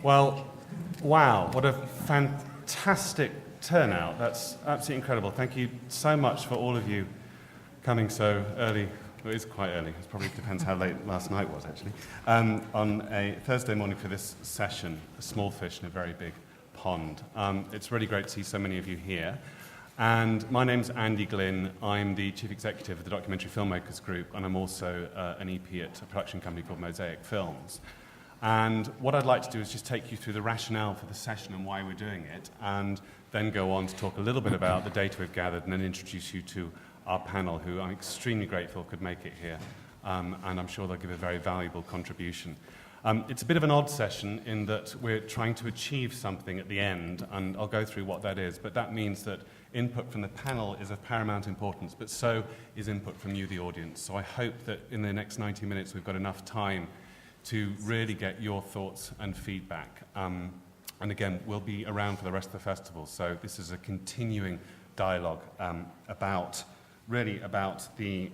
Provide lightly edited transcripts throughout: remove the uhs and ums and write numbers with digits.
Well, wow, what a fantastic turnout. That's absolutely incredible. Thank you so much for all of you coming so early. Well, it is quite early. It probably depends how late last night was, actually. On a Thursday morning for this session, a small fish in a very big pond. It's really great to see so many of you here. And my name's Andy Glynn. I'm the Chief Executive of the Documentary Filmmakers Group, and I'm also an EP at a production company called Mosaic Films. And what I'd like to do is just take you through the rationale for the session and why we're doing it, and then go on to talk a little bit about the data we've gathered, and then introduce you to our panel, who I'm extremely grateful could make it here, and I'm sure they'll give a very valuable contribution. It's a bit of an odd session in that we're trying to achieve something at the end, and I'll go through what that is, but that means that input from the panel is of paramount importance, but so is input from you, the audience. So I hope that in the next 90 minutes we've got enough time to really get your thoughts and feedback. And again, we'll be around for the rest of the festival, so this is a continuing dialogue about the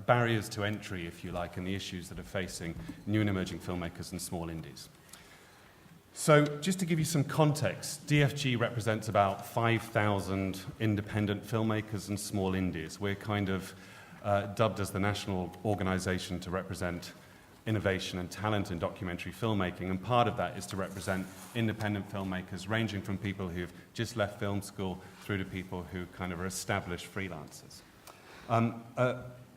barriers to entry, if you like, and the issues that are facing new and emerging filmmakers and small indies. So just to give you some context, DFG represents about 5,000 independent filmmakers and small indies. We're kind of dubbed as the national organization to represent innovation and talent in documentary filmmaking, and part of that is to represent independent filmmakers, ranging from people who've just left film school through to people who kind of are established freelancers. And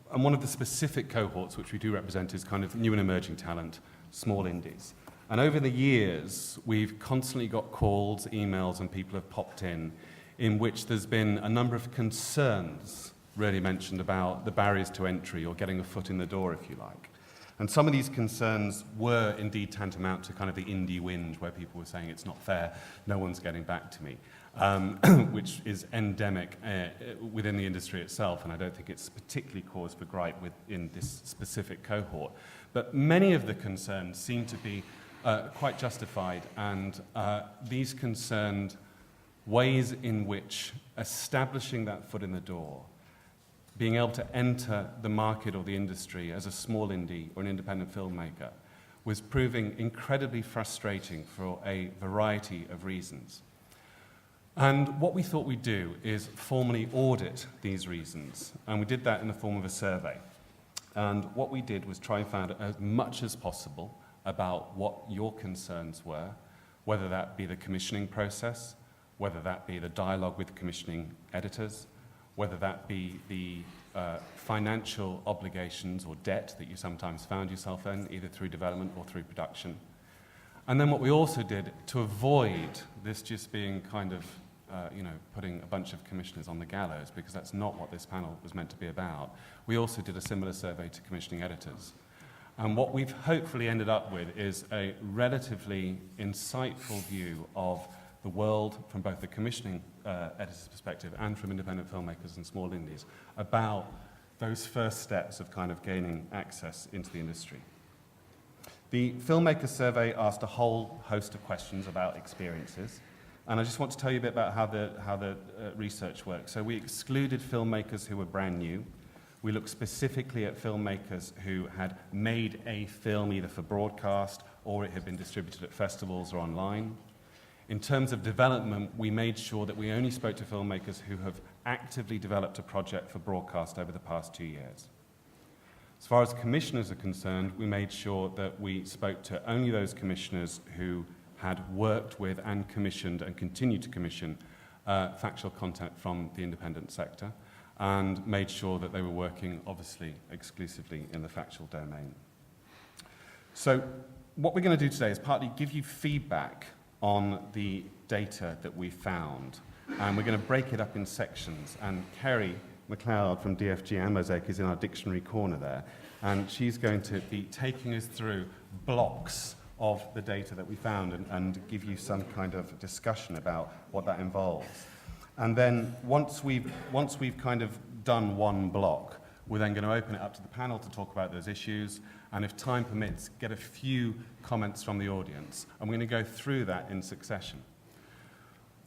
one of the specific cohorts which we do represent is kind of new and emerging talent, small indies. And over the years, we've constantly got calls, emails, and people have popped in which there's been a number of concerns really mentioned about the barriers to entry or getting a foot in the door, if you like. And some of these concerns were indeed tantamount to kind of the indie whinge, where people were saying it's not fair, no one's getting back to me, which is endemic within the industry itself, and I don't think it's particularly cause for gripe within this specific cohort. But many of the concerns seem to be quite justified, and these concerned ways in which establishing that foot in the door, being able to enter the market or the industry as a small indie or an independent filmmaker, was proving incredibly frustrating for a variety of reasons. And what we thought we'd do is formally audit these reasons, and we did that in the form of a survey. And what we did was try and find out as much as possible about what your concerns were, whether that be the commissioning process, whether that be the dialogue with commissioning editors, whether that be the financial obligations or debt that you sometimes found yourself in, either through development or through production. And then what we also did, to avoid this just being kind of, putting a bunch of commissioners on the gallows, because that's not what this panel was meant to be about, we also did a similar survey to commissioning editors. And what we've hopefully ended up with is a relatively insightful view of the world from both the commissioning editor's perspective and from independent filmmakers and small indies about those first steps of kind of gaining access into the industry. The Filmmaker Survey asked a whole host of questions about experiences, and I just want to tell you a bit about how the research works. So we excluded filmmakers who were brand new. We looked specifically at filmmakers who had made a film either for broadcast or it had been distributed at festivals or online. In terms of development, we made sure that we only spoke to filmmakers who have actively developed a project for broadcast over the past 2 years. As far as commissioners are concerned, we made sure that we spoke to only those commissioners who had worked with and commissioned and continued to commission factual content from the independent sector, and made sure that they were working, obviously, exclusively in the factual domain. So what we're going to do today is partly give you feedback on the data that we found, and we're going to break it up in sections, and Kerry McLeod from DFG and Mosaic is in our dictionary corner there, and she's going to be taking us through blocks of the data that we found and give you some kind of discussion about what that involves. And then once we've kind of done one block, we're then going to open it up to the panel to talk about those issues, and if time permits, get a few comments from the audience. And we're going to go through that in succession.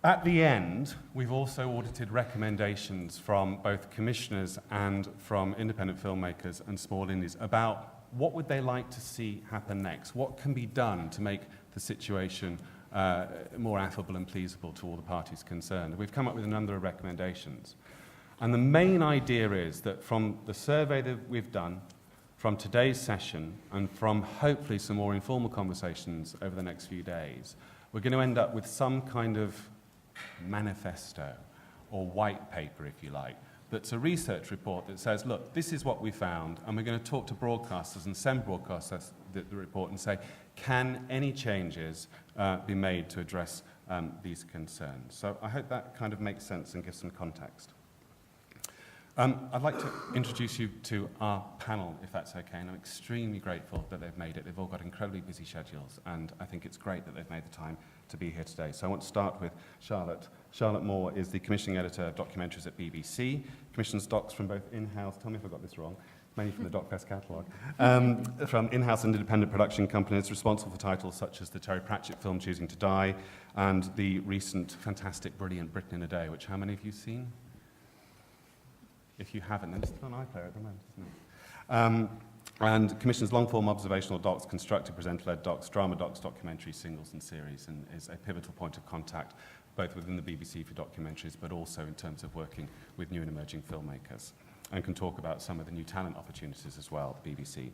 At the end, we've also audited recommendations from both commissioners and from independent filmmakers and small indies about what would they like to see happen next? What can be done to make the situation more affable and pleasable to all the parties concerned? We've come up with a number of recommendations. And the main idea is that from the survey that we've done, from today's session, and from hopefully some more informal conversations over the next few days, we're going to end up with some kind of manifesto or white paper, if you like, that's a research report that says, look, this is what we found, and we're going to talk to broadcasters and send broadcasters the report and say, can any changes be made to address these concerns? So I hope that kind of makes sense and gives some context. I'd like to introduce you to our panel, if that's okay, and I'm extremely grateful that they've made it. They've all got incredibly busy schedules, and I think it's great that they've made the time to be here today. So I want to start with Charlotte. Charlotte Moore is the commissioning editor of documentaries at BBC, commissions docs from both in-house, tell me if I got this wrong, mainly from the DocFest catalogue, from in-house and independent production companies responsible for titles such as the Terry Pratchett film Choosing to Die, and the recent fantastic, brilliant Britain in a Day, which how many of you have seen? If you haven't, then it's still on iPlayer at the moment, isn't it? And commissions long-form observational docs, constructed presenter-led docs, drama docs, documentaries, singles and series, and is a pivotal point of contact both within the BBC for documentaries, but also in terms of working with new and emerging filmmakers, and can talk about some of the new talent opportunities as well at the BBC.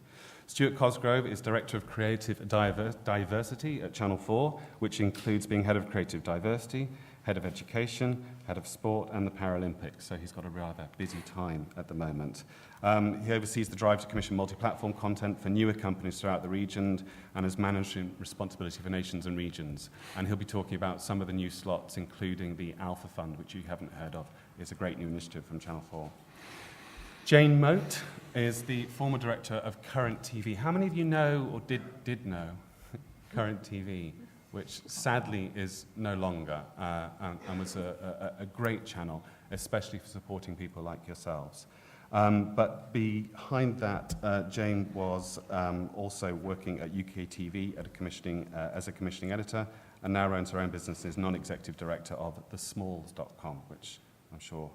Stuart Cosgrove is Director of Creative Diversity at Channel 4, which includes being Head of Creative Diversity, Head of Education, Head of Sport, and the Paralympics, so he's got a rather busy time at the moment. He oversees the drive to commission multi-platform content for newer companies throughout the region and has managing responsibility for nations and regions. And he'll be talking about some of the new slots, including the Alpha Fund, which you haven't heard of. It's a great new initiative from Channel 4. Jane Moat is the former director of Current TV. How many of you know or did know Current TV? Which sadly is no longer, and was a great channel, especially for supporting people like yourselves. But behind that, Jane was also working at UK TV as a commissioning editor, and now runs her own business and is non-executive director of thesmalls.com, which I'm sure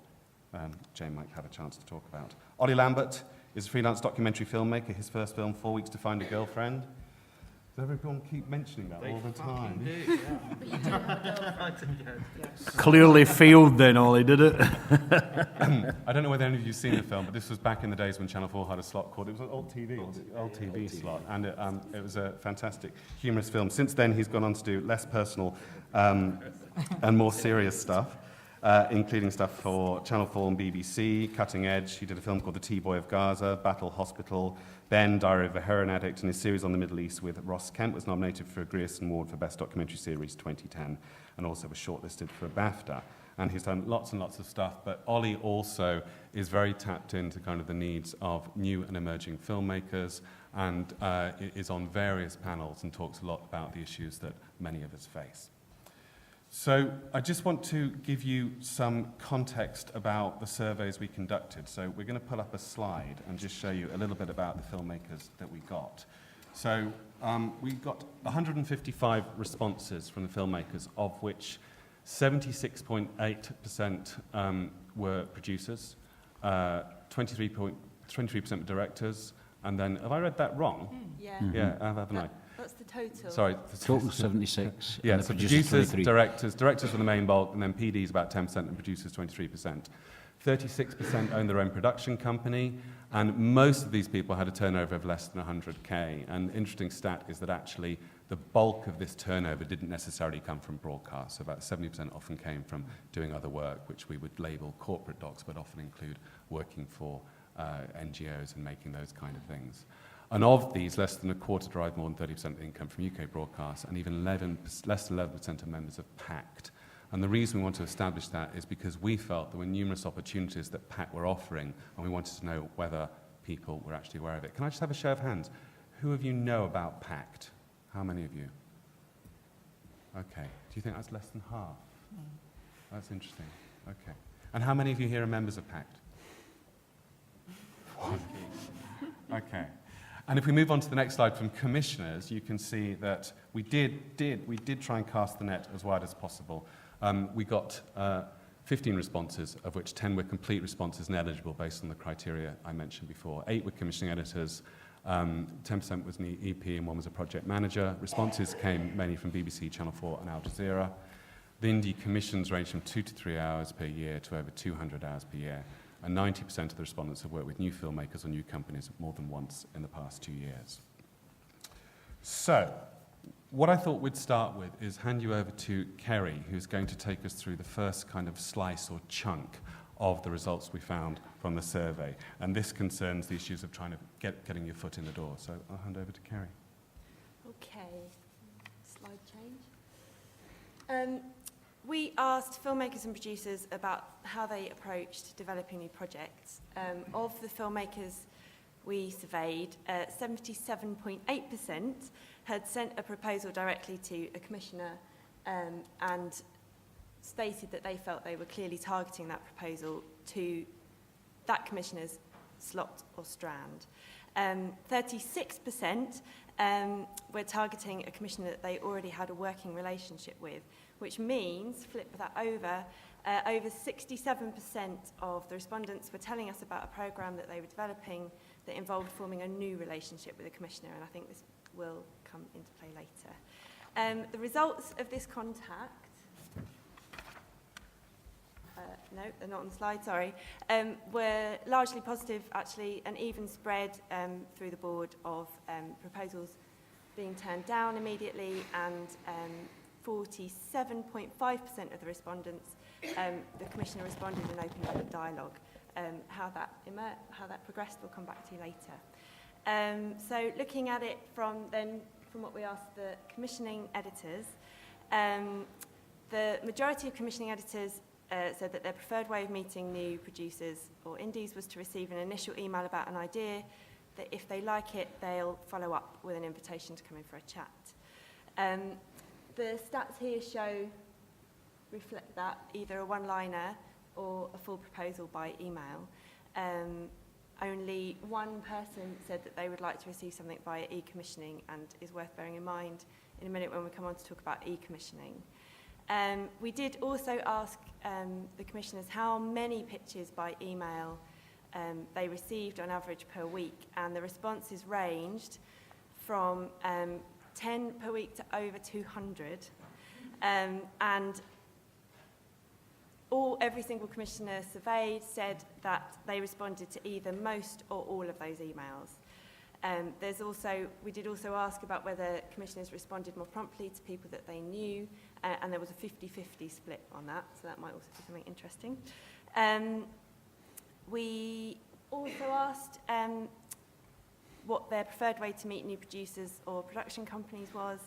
Jane might have a chance to talk about. Ollie Lambert is a freelance documentary filmmaker. His first film, 4 Weeks to Find a Girlfriend. Does everyone keep mentioning that all the time? Do, yeah. Clearly failed then, Ollie, did it? I don't know whether any of you have seen the film, but this was back in the days when Channel 4 had a slot called, it was an old TV slot, and it was a fantastic, humorous film. Since then, he's gone on to do less personal and more serious stuff, including stuff for Channel 4 and BBC, Cutting Edge. He did a film called The T-Boy of Gaza, Battle Hospital, Ben, Diary of a Heroin Addict, and his series on the Middle East with Ross Kemp was nominated for a Grierson Award for Best Documentary Series 2010, and also was shortlisted for a BAFTA. And he's done lots and lots of stuff, but Ollie also is very tapped into kind of the needs of new and emerging filmmakers, and is on various panels and talks a lot about the issues that many of us face. So I just want to give you some context about the surveys we conducted. So we're going to pull up a slide and just show you a little bit about the filmmakers that we got. So we got 155 responses from the filmmakers, of which 76.8% were producers, 23% were directors, and then, have I read that wrong? Yeah. Mm-hmm. Yeah, haven't I? That's the total. Sorry. Total 76. Yeah, and so the producers, 23. directors were the main bulk, and then PDs about 10%, and producers 23%. 36% own their own production company, and most of these people had a turnover of less than 100K. And interesting stat is that actually the bulk of this turnover didn't necessarily come from broadcast. So about 70% often came from doing other work, which we would label corporate docs, but often include working for NGOs and making those kind of things. And of these, less than a quarter derive more than 30% of the income from UK broadcast, and even less than 11% are members of PACT. And the reason we want to establish that is because we felt there were numerous opportunities that PACT were offering, and we wanted to know whether people were actually aware of it. Can I just have a show of hands? Who of you know about PACT? How many of you? Okay. Do you think that's less than half? That's interesting. Okay. And how many of you here are members of PACT? Okay. And if we move on to the next slide from commissioners, you can see that we did try and cast the net as wide as possible. We got 15 responses, of which 10 were complete responses and eligible based on the criteria I mentioned before. 8 were commissioning editors, 10% was an EP and one was a project manager. Responses came mainly from BBC, Channel 4 and Al Jazeera. The indie commissions range from 2 to 3 hours per year to over 200 hours per year. And 90% of the respondents have worked with new filmmakers or new companies more than once in the past 2 years. So, what I thought we'd start with is hand you over to Kerry, who's going to take us through the first kind of slice or chunk of the results we found from the survey. And this concerns the issues of trying to getting your foot in the door. So I'll hand over to Kerry. Okay, slide change. We asked filmmakers and producers about how they approached developing new projects. Of the filmmakers we surveyed, 77.8% had sent a proposal directly to a commissioner and stated that they felt they were clearly targeting that proposal to that commissioner's slot or strand. 36% were targeting a commissioner that they already had a working relationship with, which means, flip that over 67% of the respondents were telling us about a programme that they were developing that involved forming a new relationship with a commissioner, and I think this will come into play later. The results of this contact, no, they're not on the slide, sorry, were largely positive, actually, an even spread through the board of proposals being turned down immediately, and 47.5% of the respondents, the Commissioner responded and opened up a dialogue. How that progressed, we'll come back to later. So looking at it from what we asked the commissioning editors, the majority of commissioning editors said that their preferred way of meeting new producers or indies was to receive an initial email about an idea, that if they like it, they'll follow up with an invitation to come in for a chat. The stats here reflect that, either a one-liner or a full proposal by email. Only one person said that they would like to receive something via e-commissioning, and is worth bearing in mind in a minute when we come on to talk about e-commissioning. We did also ask the commissioners how many pitches by email they received on average per week, and the responses ranged from 10 per week to over 200. And every single commissioner surveyed said that they responded to either most or all of those emails. We did also ask about whether commissioners responded more promptly to people that they knew, and there was a 50-50 split on that, so that might also be something interesting. We also asked what their preferred way to meet new producers or production companies was,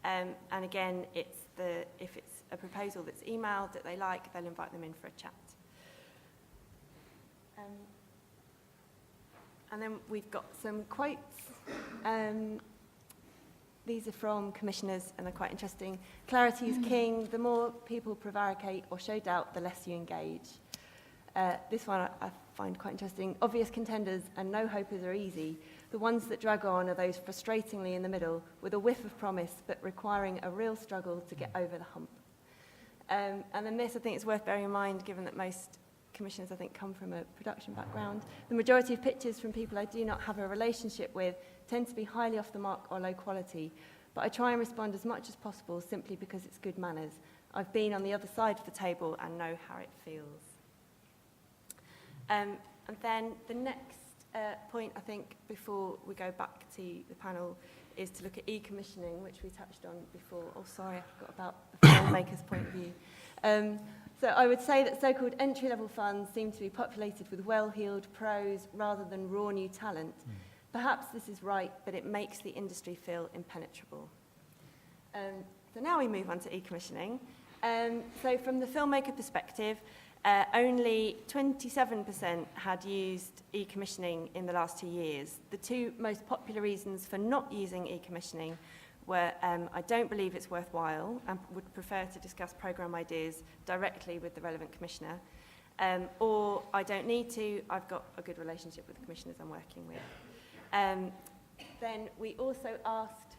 and again, if it's a proposal that's emailed that they like, they'll invite them in for a chat. And then we've got some quotes. These are from commissioners, and they're quite interesting. Clarity is king. The more people prevaricate or show doubt, the less you engage. This one I find quite interesting. Obvious contenders and no hopers are easy. The ones that drag on are those frustratingly in the middle, with a whiff of promise, but requiring a real struggle to get over the hump. And then this, I think, is worth bearing in mind, given that most commissioners, I think, come from a production background. The majority of pitches from people I do not have a relationship with tend to be highly off the mark or low quality, but I try and respond as much as possible simply because it's good manners. I've been on the other side of the table and know how it feels. And then the next point, I think, before we go back to the panel, is to look at e-commissioning, which we touched on before. Oh, sorry, I forgot about the filmmaker's point of view. So I would say that so-called entry-level funds seem to be populated with well-heeled pros rather than raw new talent. Perhaps this is right, but it makes the industry feel impenetrable. So now we move on to e-commissioning. So from the filmmaker perspective, only 27% had used e-commissioning in the last 2 years. The two most popular reasons for not using e-commissioning were I don't believe it's worthwhile and would prefer to discuss programme ideas directly with the relevant commissioner, or I don't need to, I've got a good relationship with the commissioners I'm working with. Then we also asked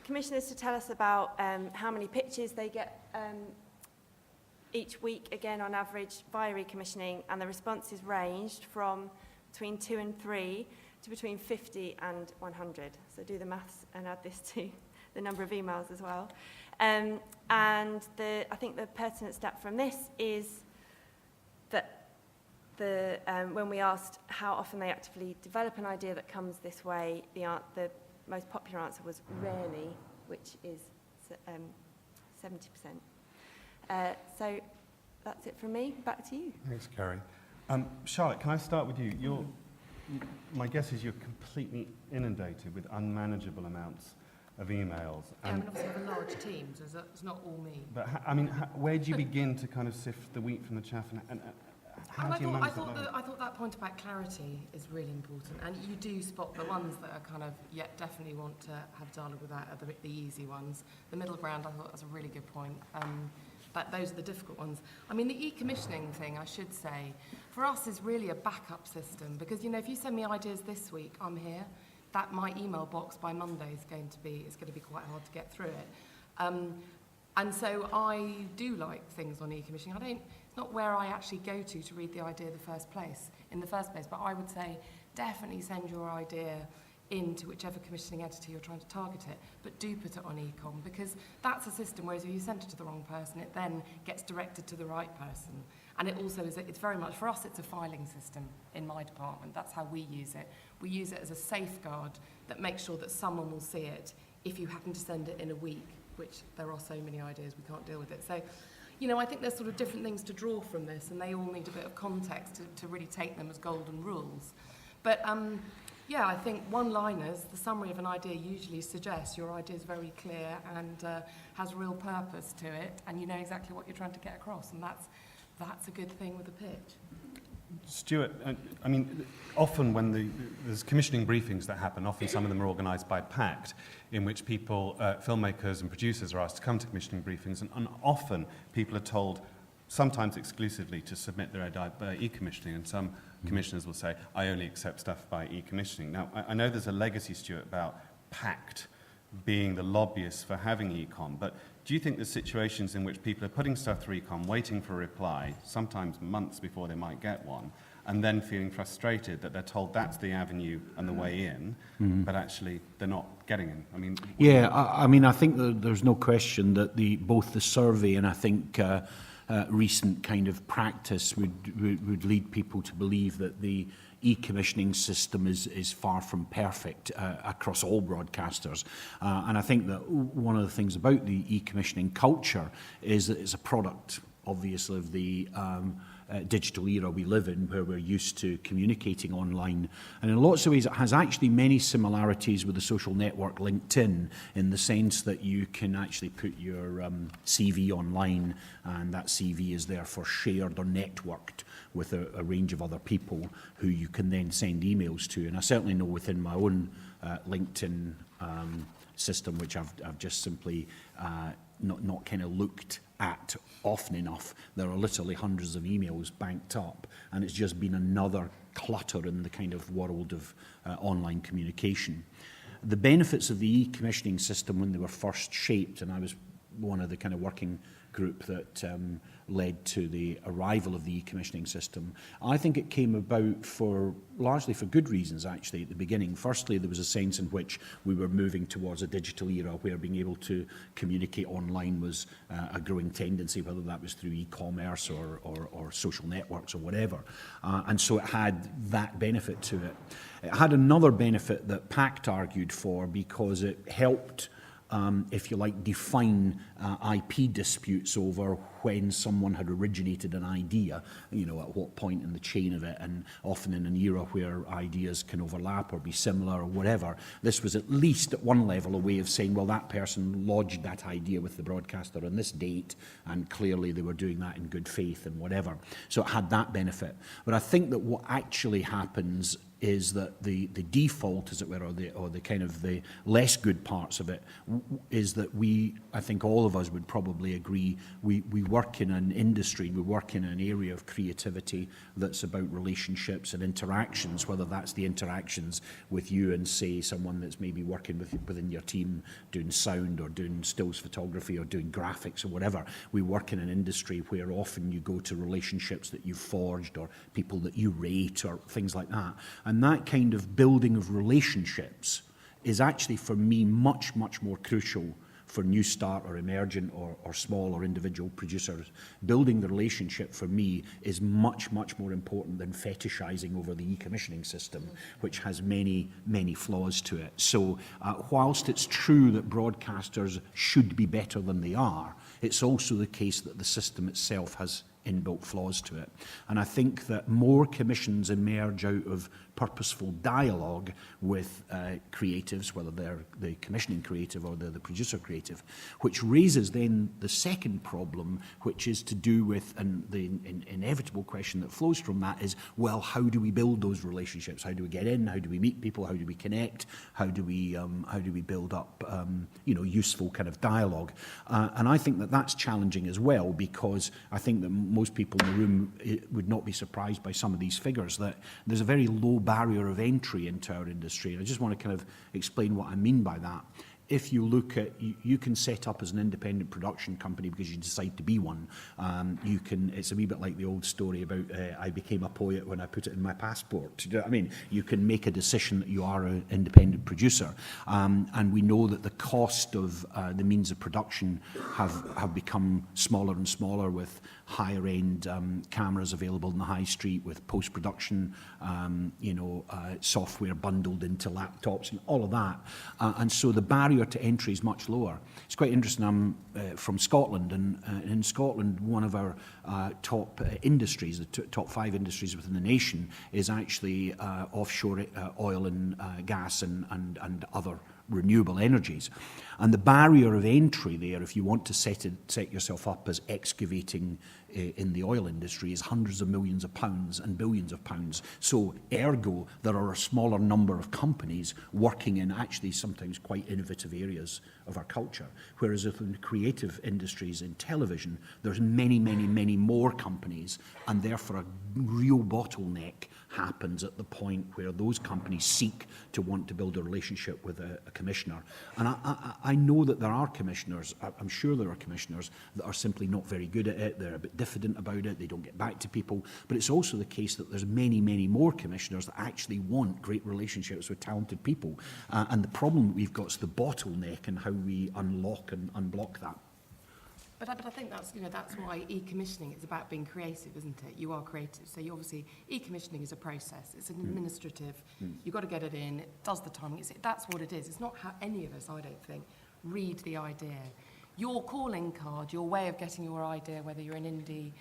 commissioners to tell us about how many pitches they get each week, again on average, via e-commissioning, and the responses ranged from between 2 and 3 to between 50 and 100. So do the maths and add this to the number of emails as well. And I think the pertinent step from this is that when we asked how often they actively develop an idea that comes this way, the most popular answer was rarely, which is 70%. So that's it from me. Back to you. Thanks, Carrie. Charlotte, can I start with you? My guess is you're completely inundated with unmanageable amounts of emails. Yeah, I mean, obviously we have a large team, so it's not all me. But where do you begin to kind of sift the wheat from the chaff, and how do you manage that? I thought that point about clarity is really important, and you do spot the ones that are kind of yet definitely want to have dialogue with that are the easy ones. The middle ground, I thought, was a really good point. But those are the difficult ones. I mean, the e-commissioning thing, I should say, for us is really a backup system, because, you know, if you send me ideas this week, I'm here. That my email box by Monday is going to be quite hard to get through it. And so I do like things on e-commissioning. It's not where I actually go to read the idea in the first place, but I would say definitely send your idea into whichever commissioning entity you're trying to target it, but do put it on e-com, because that's a system, whereas if you send it to the wrong person, it then gets directed to the right person. And it also is, it's very much, for us, it's a filing system in my department. That's how we use it. We use it as a safeguard that makes sure that someone will see it if you happen to send it in a week, which there are so many ideas we can't deal with it. So, you know, I think there's sort of different things to draw from this, and they all need a bit of context to really take them as golden rules. But yeah, I think one-liners, the summary of an idea usually suggests your idea is very clear and has real purpose to it, and you know exactly what you're trying to get across, and that's a good thing with a pitch. Stuart, I mean, often when there's commissioning briefings that happen, often some of them are organised by PACT, in which people, filmmakers and producers are asked to come to commissioning briefings, and often people are told, sometimes exclusively, to submit their idea by e-commissioning, and some commissioners will say, I only accept stuff by e-commissioning. Now, I know there's a legacy, Stuart, about PACT being the lobbyists for having e-com, but do you think there's situations in which people are putting stuff through e-com, waiting for a reply, sometimes months before they might get one, and then feeling frustrated that they're told that's the avenue and the way in, but actually they're not getting in? I mean, yeah, I mean, I think that there's no question that both the survey and I think recent kind of practice would lead people to believe that the e-commissioning system is far from perfect across all broadcasters. And I think that one of the things about the e-commissioning culture is that it's a product, obviously, of the digital era we live in, where we're used to communicating online. And in lots of ways, it has actually many similarities with the social network LinkedIn, in the sense that you can actually put your CV online, and that CV is therefore shared or networked with a range of other people who you can then send emails to. And I certainly know within my own LinkedIn system, which I've just simply not kind of looked at often enough, there are literally hundreds of emails banked up, and it's just been another clutter in the kind of world of online communication. The benefits of the e-commissioning system when they were first shaped, and I was one of the kind of working group that led to the arrival of the e-commissioning system, I think it came about largely for good reasons, actually, at the beginning. Firstly, there was a sense in which we were moving towards a digital era where being able to communicate online was a growing tendency, whether that was through e-commerce or social networks or whatever. And so it had that benefit to it. It had another benefit that PACT argued for, because it helped if you like, define IP disputes over when someone had originated an idea, you know, at what point in the chain of it, and often in an era where ideas can overlap or be similar or whatever. This was at least at one level a way of saying, well, that person lodged that idea with the broadcaster on this date, and clearly they were doing that in good faith and whatever. So it had that benefit. But I think that what actually happens is that the default, as it were, or the kind of the less good parts of it, is that I think all of us would probably agree, we work in an industry, we work in an area of creativity that's about relationships and interactions, whether that's the interactions with you and, say, someone that's maybe working within your team doing sound or doing stills photography or doing graphics or whatever. We work in an industry where often you go to relationships that you've forged or people that you rate or things like that. And that kind of building of relationships is actually, for me, much, much more crucial for new start or emergent or small or individual producers. Building the relationship, for me, is much, much more important than fetishizing over the e-commissioning system, which has many, many flaws to it. So whilst it's true that broadcasters should be better than they are, it's also the case that the system itself has inbuilt flaws to it. And I think that more commissions emerge out of purposeful dialogue with creatives, whether they're the commissioning creative or they're the producer creative, which raises then the second problem, which is to do with, and the inevitable question that flows from that is, well, how do we build those relationships? How do we get in? How do we meet people? How do we connect? How do we build up useful kind of dialogue? And I think that that's challenging as well, because I think that most people in the room would not be surprised by some of these figures, that there's a very low barrier of entry into our industry. And I just want to kind of explain what I mean by that. If you look at, you can set up as an independent production company because you decide to be one. It's a wee bit like the old story about I became a poet when I put it in my passport. Do you know what I mean? You can make a decision that you are an independent producer. And we know that the cost of the means of production have become smaller and smaller, with higher end cameras available in the high street, with post-production software bundled into laptops and all of that. And so the barrier to entry is much lower. It's quite interesting. I'm from Scotland, and in Scotland, one of our top industries, the top 5 industries within the nation, is actually offshore oil and gas and other renewable energies. And the barrier of entry there, if you want to set yourself up as excavating in the oil industry, is hundreds of millions of pounds and billions of pounds. So ergo, there are a smaller number of companies working in actually sometimes quite innovative areas of our culture. Whereas in creative industries, in television, there's many, many, many more companies, and therefore a real bottleneck happens at the point where those companies seek to want to build a relationship with a commissioner. And I know that there are commissioners, I'm sure there are commissioners that are simply not very good at it, they're a bit diffident about it, they don't get back to people, but it's also the case that there's many, many more commissioners that actually want great relationships with talented people. And the problem that we've got is the bottleneck and how we unlock and unblock that. But I think that's why e-commissioning is about being creative, isn't it? You are creative. So you obviously, e-commissioning is a process. It's an administrative. You've got to get it in. It does the timing. That's what it is. It's not how any of us, I don't think, read the idea. Your calling card, your way of getting your idea, whether you're an indie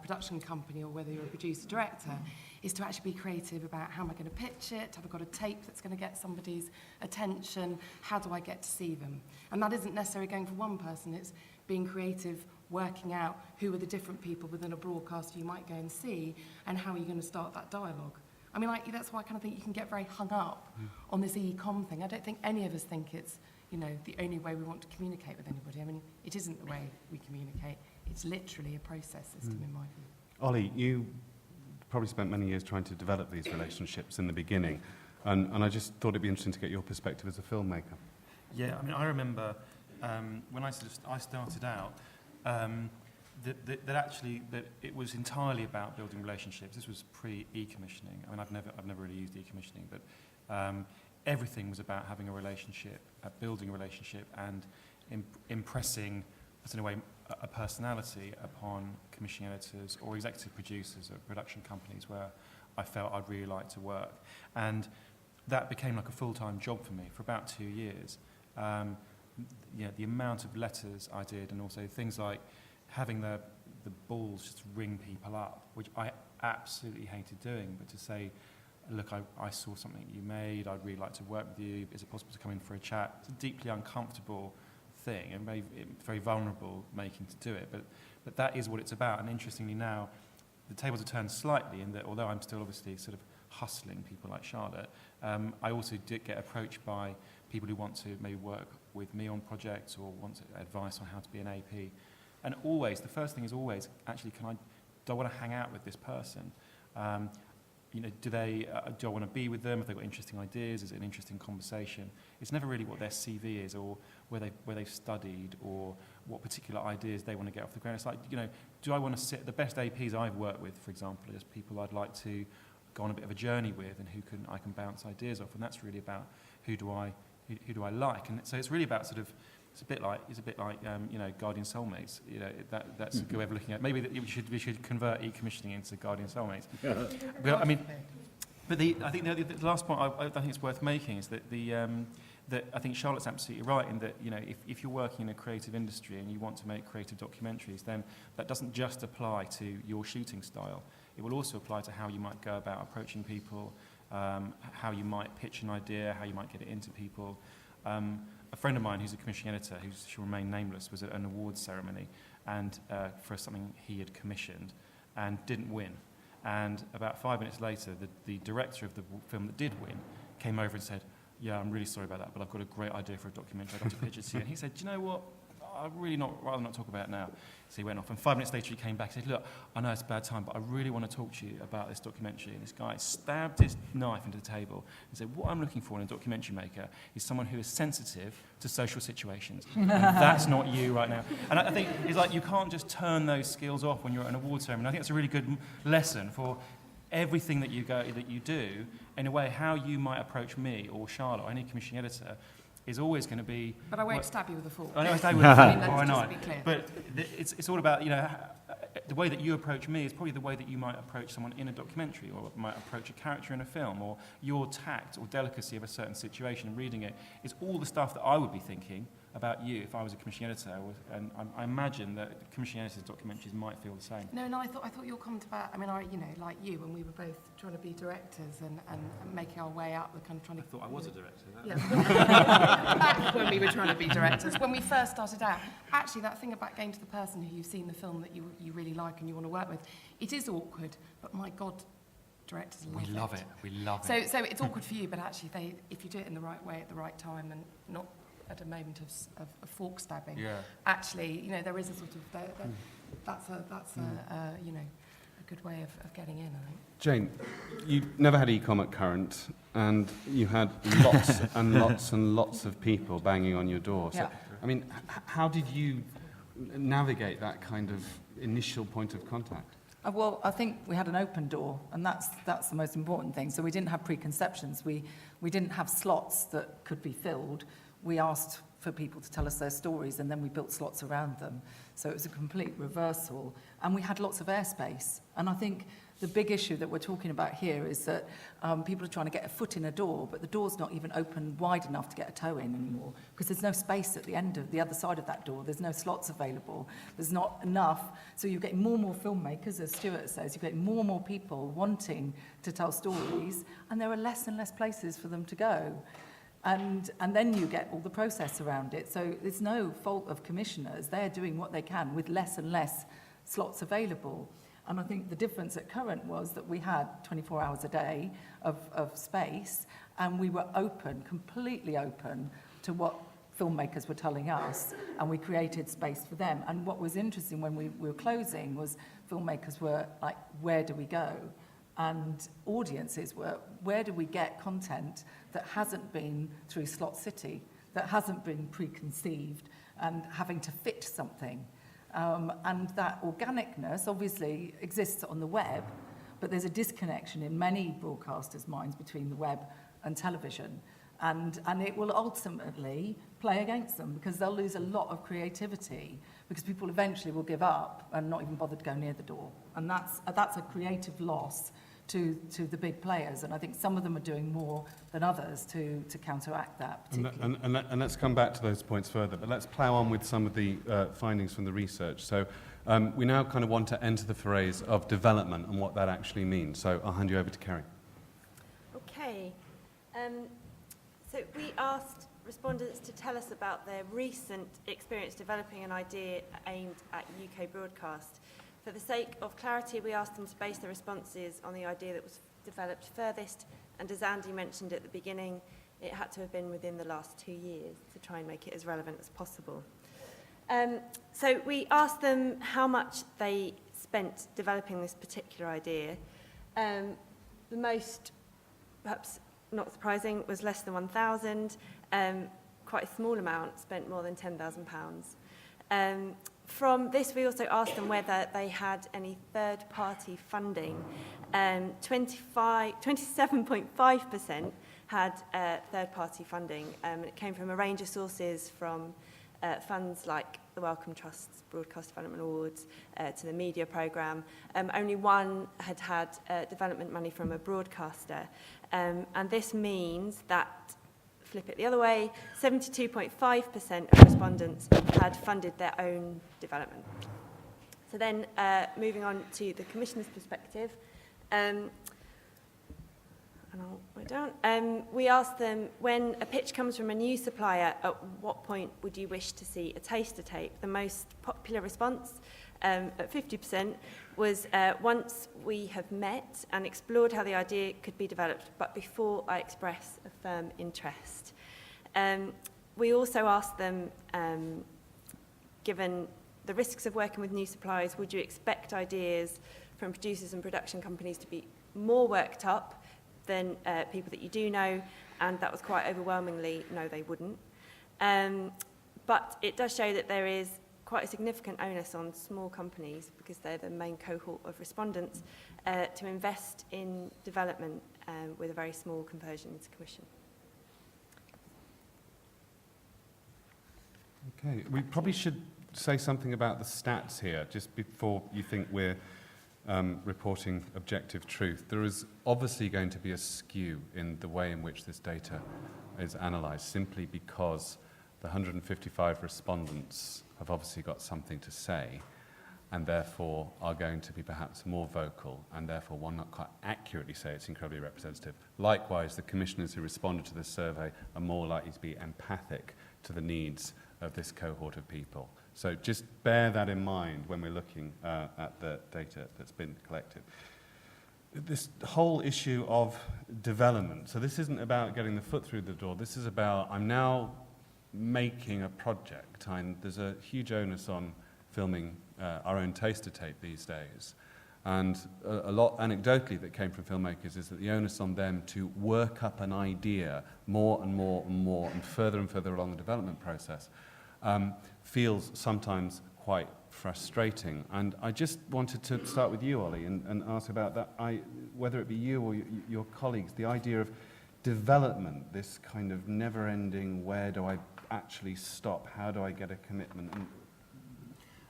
production company or whether you're a producer director, is to actually be creative about how am I going to pitch it? Have I got a tape that's going to get somebody's attention? How do I get to see them? And that isn't necessarily going for one person. It's being creative, working out who are the different people within a broadcaster you might go and see, and how are you going to start that dialogue. I mean, that's why I kind of think you can get very hung up on this e-com thing. I don't think any of us think it's, the only way we want to communicate with anybody. I mean, it isn't the way we communicate. It's literally a process system, in my view. Ollie, you probably spent many years trying to develop these relationships in the beginning, and I just thought it'd be interesting to get your perspective as a filmmaker. Yeah, I mean, I remember when I started out, that it was entirely about building relationships. This was pre-e-commissioning. I mean, I've never really used e-commissioning, but everything was about having a relationship, building a relationship, and impressing, in a way, a personality upon commissioning editors or executive producers at production companies where I felt I'd really like to work. And that became like a full-time job for me for about 2 years. The amount of letters I did, and also things like having the balls just ring people up, which I absolutely hated doing, but to say, look, I saw something you made, I'd really like to work with you, is it possible to come in for a chat? It's a deeply uncomfortable thing, and very vulnerable making to do it, but that is what it's about. And interestingly now, the tables have turned slightly in that although I'm still obviously sort of hustling people like Charlotte, I also did get approached by people who want to maybe work with me on projects or want advice on how to be an AP. And always, the first thing is always, actually, do I want to hang out with this person? You know, do I want to be with them? Have they got interesting ideas? Is it an interesting conversation? It's never really what their CV is, or where they've studied, or what particular ideas they want to get off the ground. It's like, you know, do I want to sit? The best APs I've worked with, for example, is people I'd like to go on a bit of a journey with, and I can bounce ideas off. And that's really about who do I like. And so it's really about sort of. It's a bit like you know, Guardian Soulmates. You know, that's a good way of looking at. Maybe we should convert e-commissioning into Guardian Soulmates. But I mean, I think the last point I think it's worth making is that that I think Charlotte's absolutely right in that, you know, if you're working in a creative industry and you want to make creative documentaries, then that doesn't just apply to your shooting style. It will also apply to how you might go about approaching people, how you might pitch an idea, how you might get it into people. A friend of mine who's a commissioning editor, who shall remain nameless, was at an awards ceremony and for something he had commissioned and didn't win. And about 5 minutes later, the director of the film that did win came over and said, "Yeah, I'm really sorry about that, but I've got a great idea for a documentary. I'd like to pitch it to you." And he said, "Do you know what? I'd rather not talk about it now." So he went off, and 5 minutes later he came back and said, "Look, I know it's a bad time, but I really want to talk to you about this documentary." And this guy stabbed his knife into the table and said, "What I'm looking for in a documentary maker is someone who is sensitive to social situations." And that's not you right now. And I think it's like you can't just turn those skills off when you're at an award ceremony. I think that's a really good lesson for everything that you do. In a way, how you might approach me or Charlotte or any commissioning editor is always going to be... But I won't stab you with a fork. I know I stab you with a fork, let's why just not? be clear. But it's all about, you know, the way that you approach me is probably the way that you might approach someone in a documentary, or might approach a character in a film, or your tact or delicacy of a certain situation and reading it is all the stuff that I would be thinking about you if I was a commissioning editor. And I imagine that commissioning editors' documentaries might feel the same. No, I thought your comment about, I mean, you know, like you, when we were both trying to be directors and making our way up, the kind of trying to... I thought I was a director. Yeah. Back when we were trying to be directors, when we first started out, actually that thing about going to the person who you've seen the film that you really like and you want to work with, it is awkward, but my God, directors love it. We love it. So it's awkward for you, but actually if you do it in the right way at the right time and not at a moment of fork stabbing, actually, you know, there is a sort of that's a you know, a good way of getting in, I think. Jane, you never had e-com at Current, and you had lots and lots and lots of people banging on your door. So, I mean, how did you navigate that kind of initial point of contact? Well, I think we had an open door, and that's the most important thing. So we didn't have preconceptions. We didn't have slots that could be filled. We asked for people to tell us their stories, and then we built slots around them. So it was a complete reversal, and we had lots of airspace. And I think the big issue that we're talking about here is that people are trying to get a foot in a door, but the door's not even open wide enough to get a toe in anymore, because there's no space at the end of the other side of that door. There's no slots available. There's not enough. So you're getting more and more filmmakers, as Stuart says. You're getting more and more people wanting to tell stories, and there are less and less places for them to go. And then you get all the process around it. So it's no fault of commissioners. They're doing what they can with less and less slots available. And I think the difference at Current was that we had 24 hours a day of space, and we were open, completely open to what filmmakers were telling us, and we created space for them. And what was interesting when we were closing was filmmakers were like, where do we go? And audiences were, where do we get content that hasn't been through Slot City, that hasn't been preconceived and having to fit something? And that organicness obviously exists on the web, but there's a disconnection in many broadcasters' minds between the web and television. And it will ultimately play against them, because they'll lose a lot of creativity, because people eventually will give up and not even bother to go near the door. And that's a creative loss to the big players, and I think some of them are doing more than others to counteract that. And let's come back to those points further, but let's plough on with some of the findings from the research. So we now kind of want to enter the phrase of development and what that actually means. So I'll hand you over to Kerry. Okay. So we asked respondents to tell us about their recent experience developing an idea aimed at UK broadcast. For the sake of clarity, we asked them to base their responses on the idea that was developed furthest, and as Andy mentioned at the beginning, it had to have been within the last 2 years to try and make it as relevant as possible. So we asked them how much they spent developing this particular idea. The most, perhaps not surprising, was less than 1,000. Quite a small amount spent more than £10,000. From this, we also asked them whether they had any third-party funding. 27.5% had third-party funding. It came from a range of sources, from funds like the Wellcome Trust's Broadcast Development Awards to the media programme. Only one had development money from a broadcaster. And this means that, flip it the other way, 72.5% of respondents had funded their own development. So then, moving on to the Commissioner's perspective, and I'll write down, we asked them, when a pitch comes from a new supplier, at what point would you wish to see a taster tape? The most popular response, at 50%, was once we have met and explored how the idea could be developed, but before I express a firm interest. We also asked them, given the risks of working with new suppliers, would you expect ideas from producers and production companies to be more worked up than people that you do know? And that was quite overwhelmingly, no, they wouldn't. But it does show that there is quite a significant onus on small companies, because they're the main cohort of respondents, to invest in development with a very small conversion into commission. Okay, we probably should say something about the stats here, just before you think we're reporting objective truth. There is obviously going to be a skew in the way in which this data is analysed, simply because the 155 respondents have obviously got something to say, and therefore are going to be perhaps more vocal, and therefore one not quite accurately say it's incredibly representative. Likewise, the commissioners who responded to this survey are more likely to be empathic to the needs of this cohort of people. So just bear that in mind when we're looking at the data that's been collected. This whole issue of development, so this isn't about getting the foot through the door, this is about, I'm now making a project, and there's a huge onus on filming our own taster tape these days. And a lot anecdotally that came from filmmakers is that the onus on them to work up an idea more and more and more and further along the development process feels sometimes quite frustrating. And I just wanted to start with you, Ollie, and ask about that, whether it be you or your colleagues, the idea of development, this kind of never-ending, where do I actually stop, how do I get a commitment? And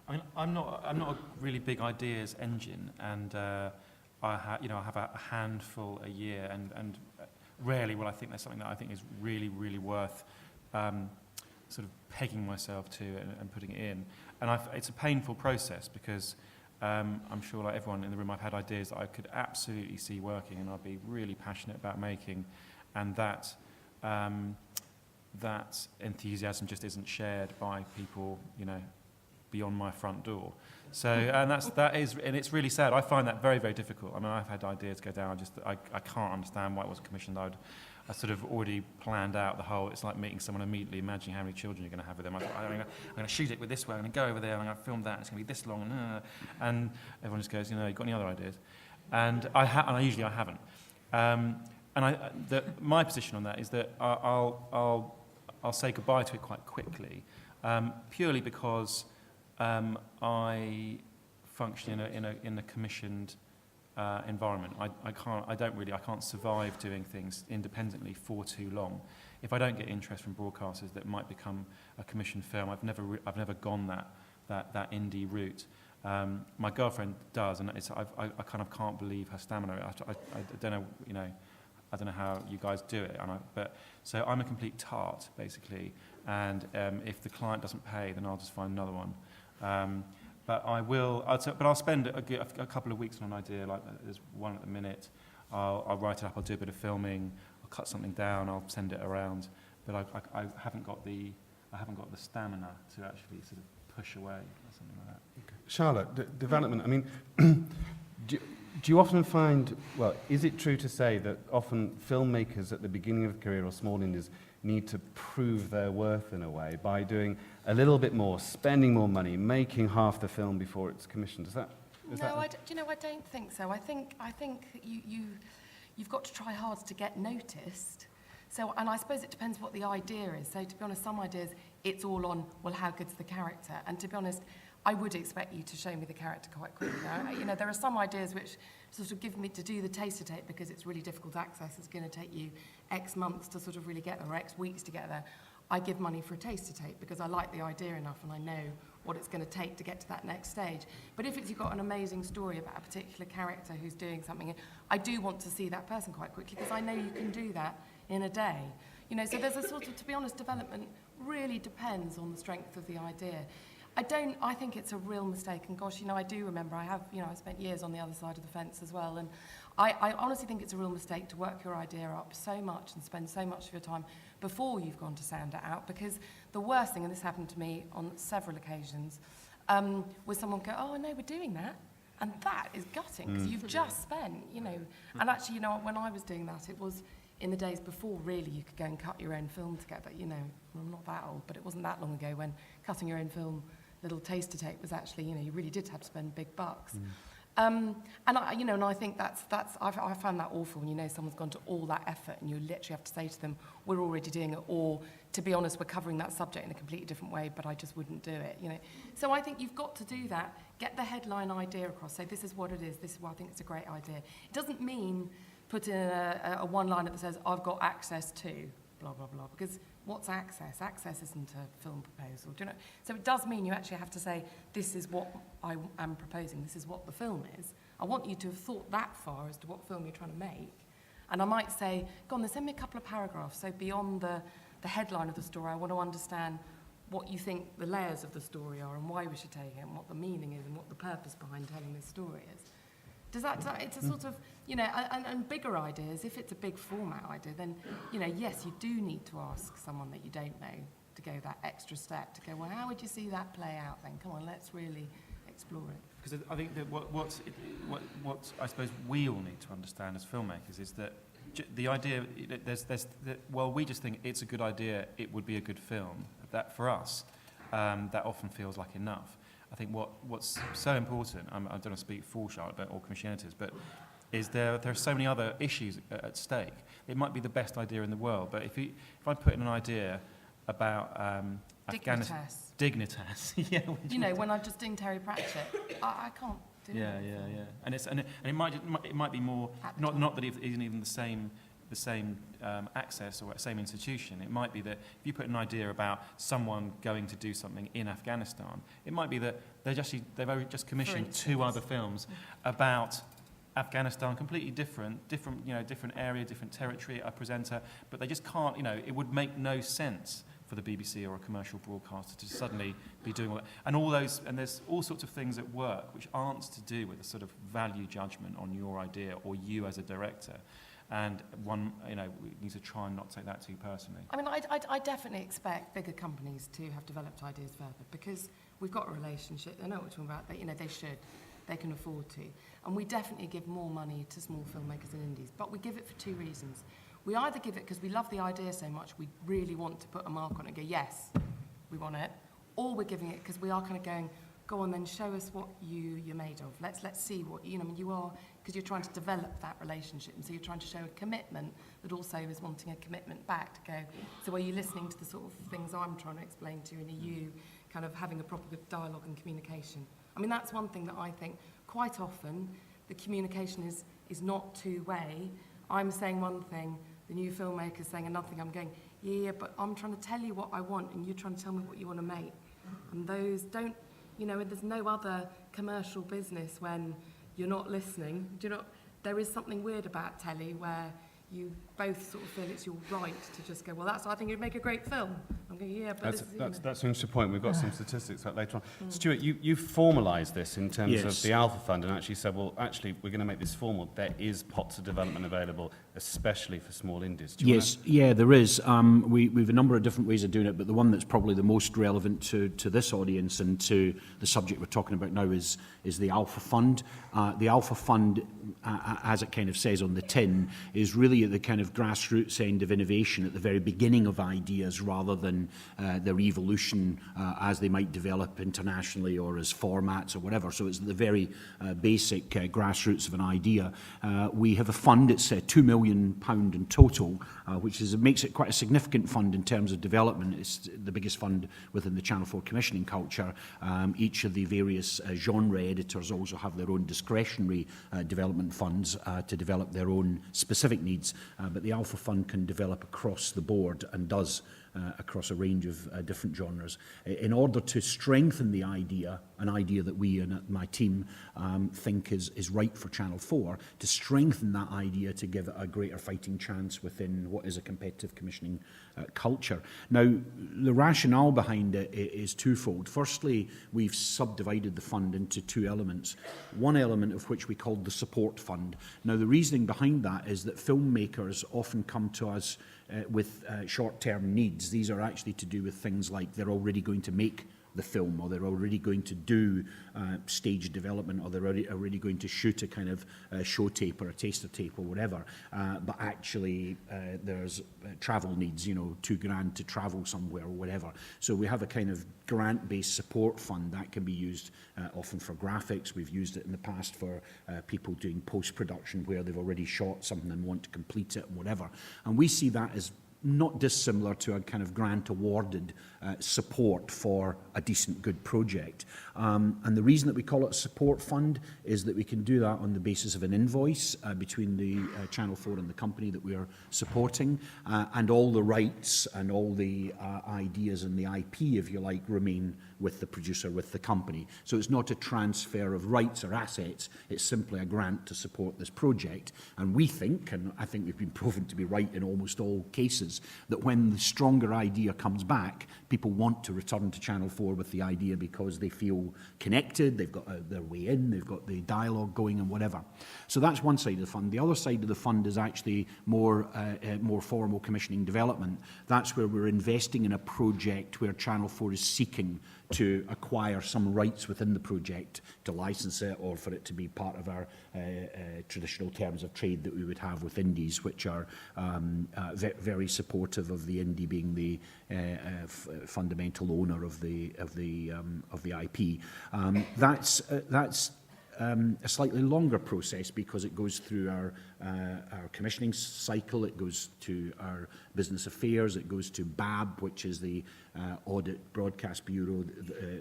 I mean, I'm not a really big ideas engine, and I have a handful a year, and rarely will I think there's something that I think is really, really worth sort of pegging myself to and putting it in. And it's a painful process, because I'm sure, like everyone in the room, I've had ideas that I could absolutely see working and I'd be really passionate about making, and that enthusiasm just isn't shared by people, beyond my front door. So, and it's really sad. I find that very, very difficult. I mean, I've had ideas go down. I can't understand why it wasn't commissioned. I sort of already planned out the whole, it's like meeting someone immediately, imagining how many children you're going to have with them. I'm going to shoot it with this way, I'm going to go over there, I'm going to film that, it's going to be this long, and everyone just goes, you've got any other ideas? And I haven't. My position on that is that I'll say goodbye to it quite quickly, purely because I function in a commissioned environment. I can't survive doing things independently for too long. If I don't get interest from broadcasters that might become a commissioned film, I've never gone that indie route. My girlfriend does, and I kind of can't believe her stamina. I don't know, I don't know how you guys do it, so I'm a complete tart basically. And if the client doesn't pay, then I'll just find another one. But I'll spend a couple of weeks on an idea. Like there's one at the minute. I'll write it up. I'll do a bit of filming. I'll cut something down. I'll send it around. But I haven't got the stamina to actually sort of push away or something like that. Charlotte, development. I mean, Do you often find, well, is it true to say that often filmmakers at the beginning of a career or small indies need to prove their worth in a way by doing a little bit more, spending more money, making half the film before it's commissioned? Is that? Do you know, I don't think so. I think you've got to try hard to get noticed. So, and I suppose it depends what the idea is. So, to be honest, some ideas, it's all on, well, how good's the character? And to be honest, I would expect you to show me the character quite quickly. You know, there are some ideas which sort of give me to do the taster tape because it's really difficult access. It's going to take you X months to sort of really get there, or X weeks to get there. I give money for a taster tape because I like the idea enough and I know what it's going to take to get to that next stage. But if you've got an amazing story about a particular character who's doing something, I do want to see that person quite quickly because I know you can do that in a day. You know, so there's a sort of, to be honest, development really depends on the strength of the idea. I think it's a real mistake, and gosh, you know, I do remember, I spent years on the other side of the fence as well, and I honestly think it's a real mistake to work your idea up so much and spend so much of your time before you've gone to sound it out, because the worst thing, and this happened to me on several occasions, was someone go, oh, no, we're doing that. And that is gutting, because you've just spent, you know, and actually, you know, when I was doing that, it was in the days before, really, you could go and cut your own film together, you know, I'm not that old, but it wasn't that long ago when cutting your own film, little taster tape was actually, you know, you really did have to spend big bucks. And I think I found that awful when you know someone's gone to all that effort and you literally have to say to them, we're already doing it, or to be honest, we're covering that subject in a completely different way, but I just wouldn't do it, you know. So I think you've got to do that, get the headline idea across, say this is what it is, this is why I think it's a great idea. It doesn't mean put in a one-liner that says, I've got access to, blah, blah, blah, because what's access? Access isn't a film proposal, do you know? So it does mean you actually have to say, this is what I am proposing, this is what the film is. I want you to have thought that far as to what film you're trying to make. And I might say, go on then, send me a couple of paragraphs. So beyond the headline of the story, I want to understand what you think the layers of the story are and why we should take it and what the meaning is and what the purpose behind telling this story is. It's a sort of, you know, and bigger ideas, if it's a big format idea, then, you know, yes, you do need to ask someone that you don't know to go that extra step, to go, well, how would you see that play out then? Come on, let's really explore it. Because I think that what I suppose we all need to understand as filmmakers is that the idea, well, we just think it's a good idea, it would be a good film. That, for us, that often feels like enough. I think what's so important, I don't want to speak for Charlotte or commission editors, but is there are so many other issues at stake. It might be the best idea in the world, but if I put in an idea about Afghanistan... Dignitas. Yeah. You know, when I'm just doing Terry Pratchett, I can't do it. Yeah. And it might be more, not that it isn't even the same access or same institution. It might be that if you put an idea about someone going to do something in Afghanistan, it might be that they've just commissioned two other films about Afghanistan, completely different area, different territory, a presenter, but they just can't, you know, it would make no sense for the BBC or a commercial broadcaster to suddenly be doing all that. And there's all sorts of things at work which aren't to do with a sort of value judgment on your idea or you as a director. And one, you know, we need to try and not take that too personally. I mean, I definitely expect bigger companies to have developed ideas further because we've got a relationship. They know what we're talking about. They, you know, they should. They can afford to. And we definitely give more money to small filmmakers and indies. But we give it for two reasons. We either give it because we love the idea so much, we really want to put a mark on it and go, yes, we want it. Or we're giving it because we are kind of going, go on then, show us what you're made of. Let's see what, you know, I mean, you are, because you're trying to develop that relationship. And so you're trying to show a commitment that also is wanting a commitment back to go, so are you listening to the sort of things I'm trying to explain to you, and are you kind of having a proper dialogue and communication? I mean, that's one thing that I think quite often the communication is not two-way. I'm saying one thing, the new filmmaker's saying another thing. I'm going, yeah, but I'm trying to tell you what I want and you're trying to tell me what you want to make. And those don't, you know, there's no other commercial business when you're not listening. Do you know, there is something weird about telly where you both sort of feel it's your right to just go, well, I think it'd make a great film. I'm going, yeah, but That's an interesting point. We've got some statistics that later on. Stuart, you formalised this in terms of the Alpha Fund and actually said, well, actually, we're going to make this formal. There is pots of development available, especially for small indies. Yeah, there is. We've a number of different ways of doing it, but the one that's probably the most relevant to this audience and to the subject we're talking about now is the Alpha Fund. The Alpha Fund, as it kind of says on the tin, is really at the kind of grassroots end of innovation at the very beginning of ideas rather than their evolution as they might develop internationally or as formats or whatever. So it's the very basic grassroots of an idea. We have a fund, it's £2 million in total, which makes it quite a significant fund in terms of development. It's the biggest fund within the Channel 4 commissioning culture. Each of the various genre editors also have their own discretionary development funds to develop their own specific needs, but the Alpha Fund can develop across the board and does across a range of different genres. In order to strengthen the idea, an idea that we and my team think is right for Channel 4, to strengthen that idea to give it a greater fighting chance within what is a competitive commissioning culture. Now, the rationale behind it is twofold. Firstly, we've subdivided the fund into two elements, one element of which we called the support fund. Now, the reasoning behind that is that filmmakers often come to us with short-term needs. These are actually to do with things like they're already going to make the film, or they're already going to do stage development, or they're already going to shoot a kind of show tape or a taster tape or whatever, but actually there's travel needs, £2,000 to travel somewhere or whatever. So we have a kind of grant-based support fund that can be used often for graphics. We've used it in the past for people doing post-production where they've already shot something and want to complete it and whatever. And we see that as not dissimilar to a kind of grant-awarded support for a decent, good project. And the reason that we call it a support fund is that we can do that on the basis of an invoice between the Channel 4 and the company that we are supporting, and all the rights and all the ideas and the IP, if you like, remain with the producer, with the company. So it's not a transfer of rights or assets, it's simply a grant to support this project. And we think, and I think we've been proven to be right in almost all cases, that when the stronger idea comes back, people want to return to Channel 4 with the idea because they feel connected, they've got their way in, they've got the dialogue going and whatever. So that's one side of the fund. The other side of the fund is actually more formal commissioning development. That's where we're investing in a project where Channel 4 is seeking to acquire some rights within the project, to license it, or for it to be part of our traditional terms of trade that we would have with indies, which are very supportive of the indie being the fundamental owner of the IP. That's a slightly longer process because it goes through our commissioning cycle, it goes to our business affairs, it goes to BAB, which is the Audit Broadcast Bureau,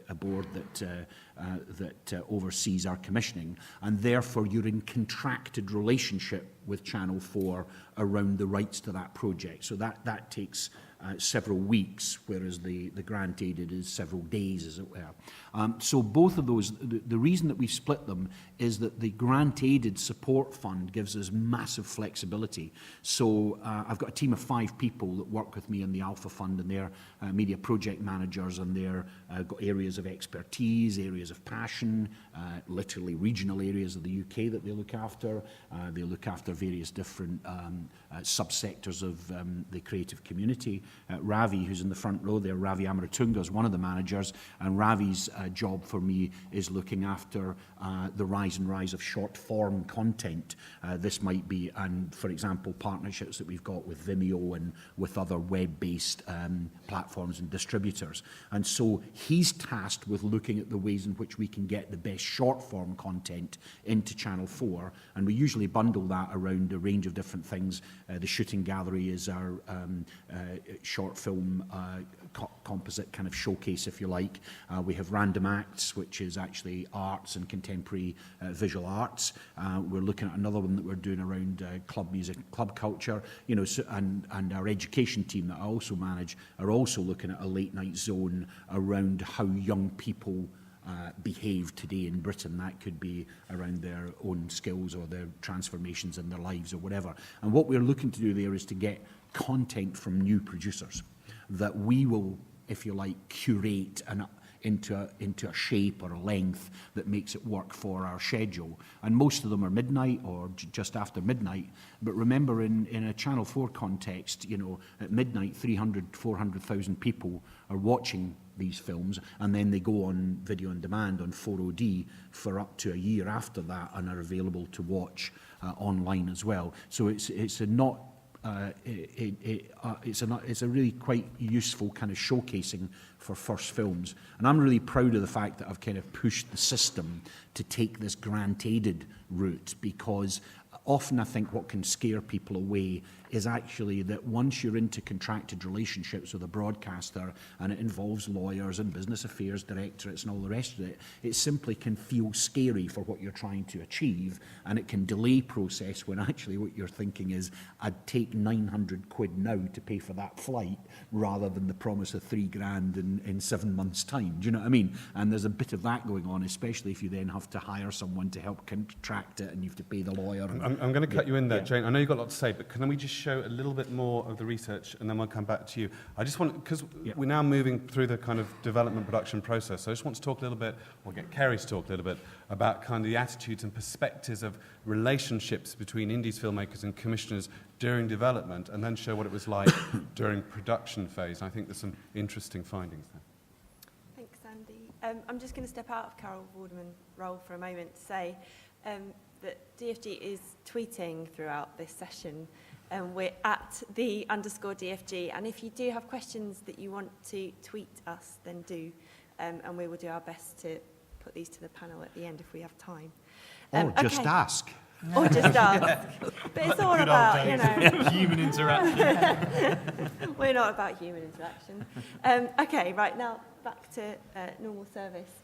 a board that oversees our commissioning, and therefore you're in contracted relationship with Channel 4 around the rights to that project. So that takes several weeks, whereas the grant aided is several days, as it were. So both of those, the reason that we split them is that the grant aided support fund gives us massive flexibility. So I've got a team of 5 people that work with me in the Alpha Fund, and they're media project managers, and they're got areas of expertise, areas of passion, literally regional areas of the UK that they look after. They look after various different subsectors of the creative community. Ravi, who's in the front row there, Ravi Amaratunga, is one of the managers, and Ravi's job for me is looking after the rise of short-form content. This might be, and for example, partnerships that we've got with Vimeo and with other web-based platforms and distributors. And so he's tasked with looking at the ways in which we can get the best short-form content into Channel 4, and we usually bundle that around a range of different things. The shooting gallery is our short film composite kind of showcase, if you like. We have Random Acts, which is actually arts and contemporary visual arts. We're looking at another one that we're doing around club music, club culture, so, and our education team that I also manage are also looking at a late night zone around how young people behave today in Britain. That could be around their own skills or their transformations in their lives or whatever. And what we're looking to do there is to get content from new producers that we will, if you like, curate and into a shape or a length that makes it work for our schedule. And most of them are midnight or just after midnight. But remember, in a Channel 4 context, you know, at midnight, 400,000 people are watching these films, and then they go on video on demand on 4OD for up to a year after that and are available to watch online as well. So it's a really quite useful kind of showcasing for first films. And I'm really proud of the fact that I've kind of pushed the system to take this grant-aided route, because often I think what can scare people away is actually that once you're into contracted relationships with a broadcaster and it involves lawyers and business affairs directorates and all the rest of it, it simply can feel scary for what you're trying to achieve, and it can delay process when actually what you're thinking is, I'd take 900 quid now to pay for that flight rather than the promise of $3,000 in 7 months' time. Do you know what I mean? And there's a bit of that going on, especially if you then have to hire someone to help contract it and you have to pay the lawyer. I'm going to cut you in there, Jane. I know you've got a lot to say, but can we just show a little bit more of the research and then we'll come back to you. I just want, because we're now moving through the kind of development production process, so I just want to talk a little bit, or get Kerry to talk a little bit, about kind of the attitudes and perspectives of relationships between indies filmmakers and commissioners during development, and then show what it was like during production phase. I think there's some interesting findings there. Thanks, Andy. I'm just going to step out of Carol Vorderman's role for a moment to say that DFG is tweeting throughout this session. We're at _DFG, and if you do have questions that you want to tweet us, then do, and we will do our best to put these to the panel at the end if we have time. Just ask. Or just ask. But it's all about, you know... human interaction. We're not about human interaction. Okay, right, now back to normal service.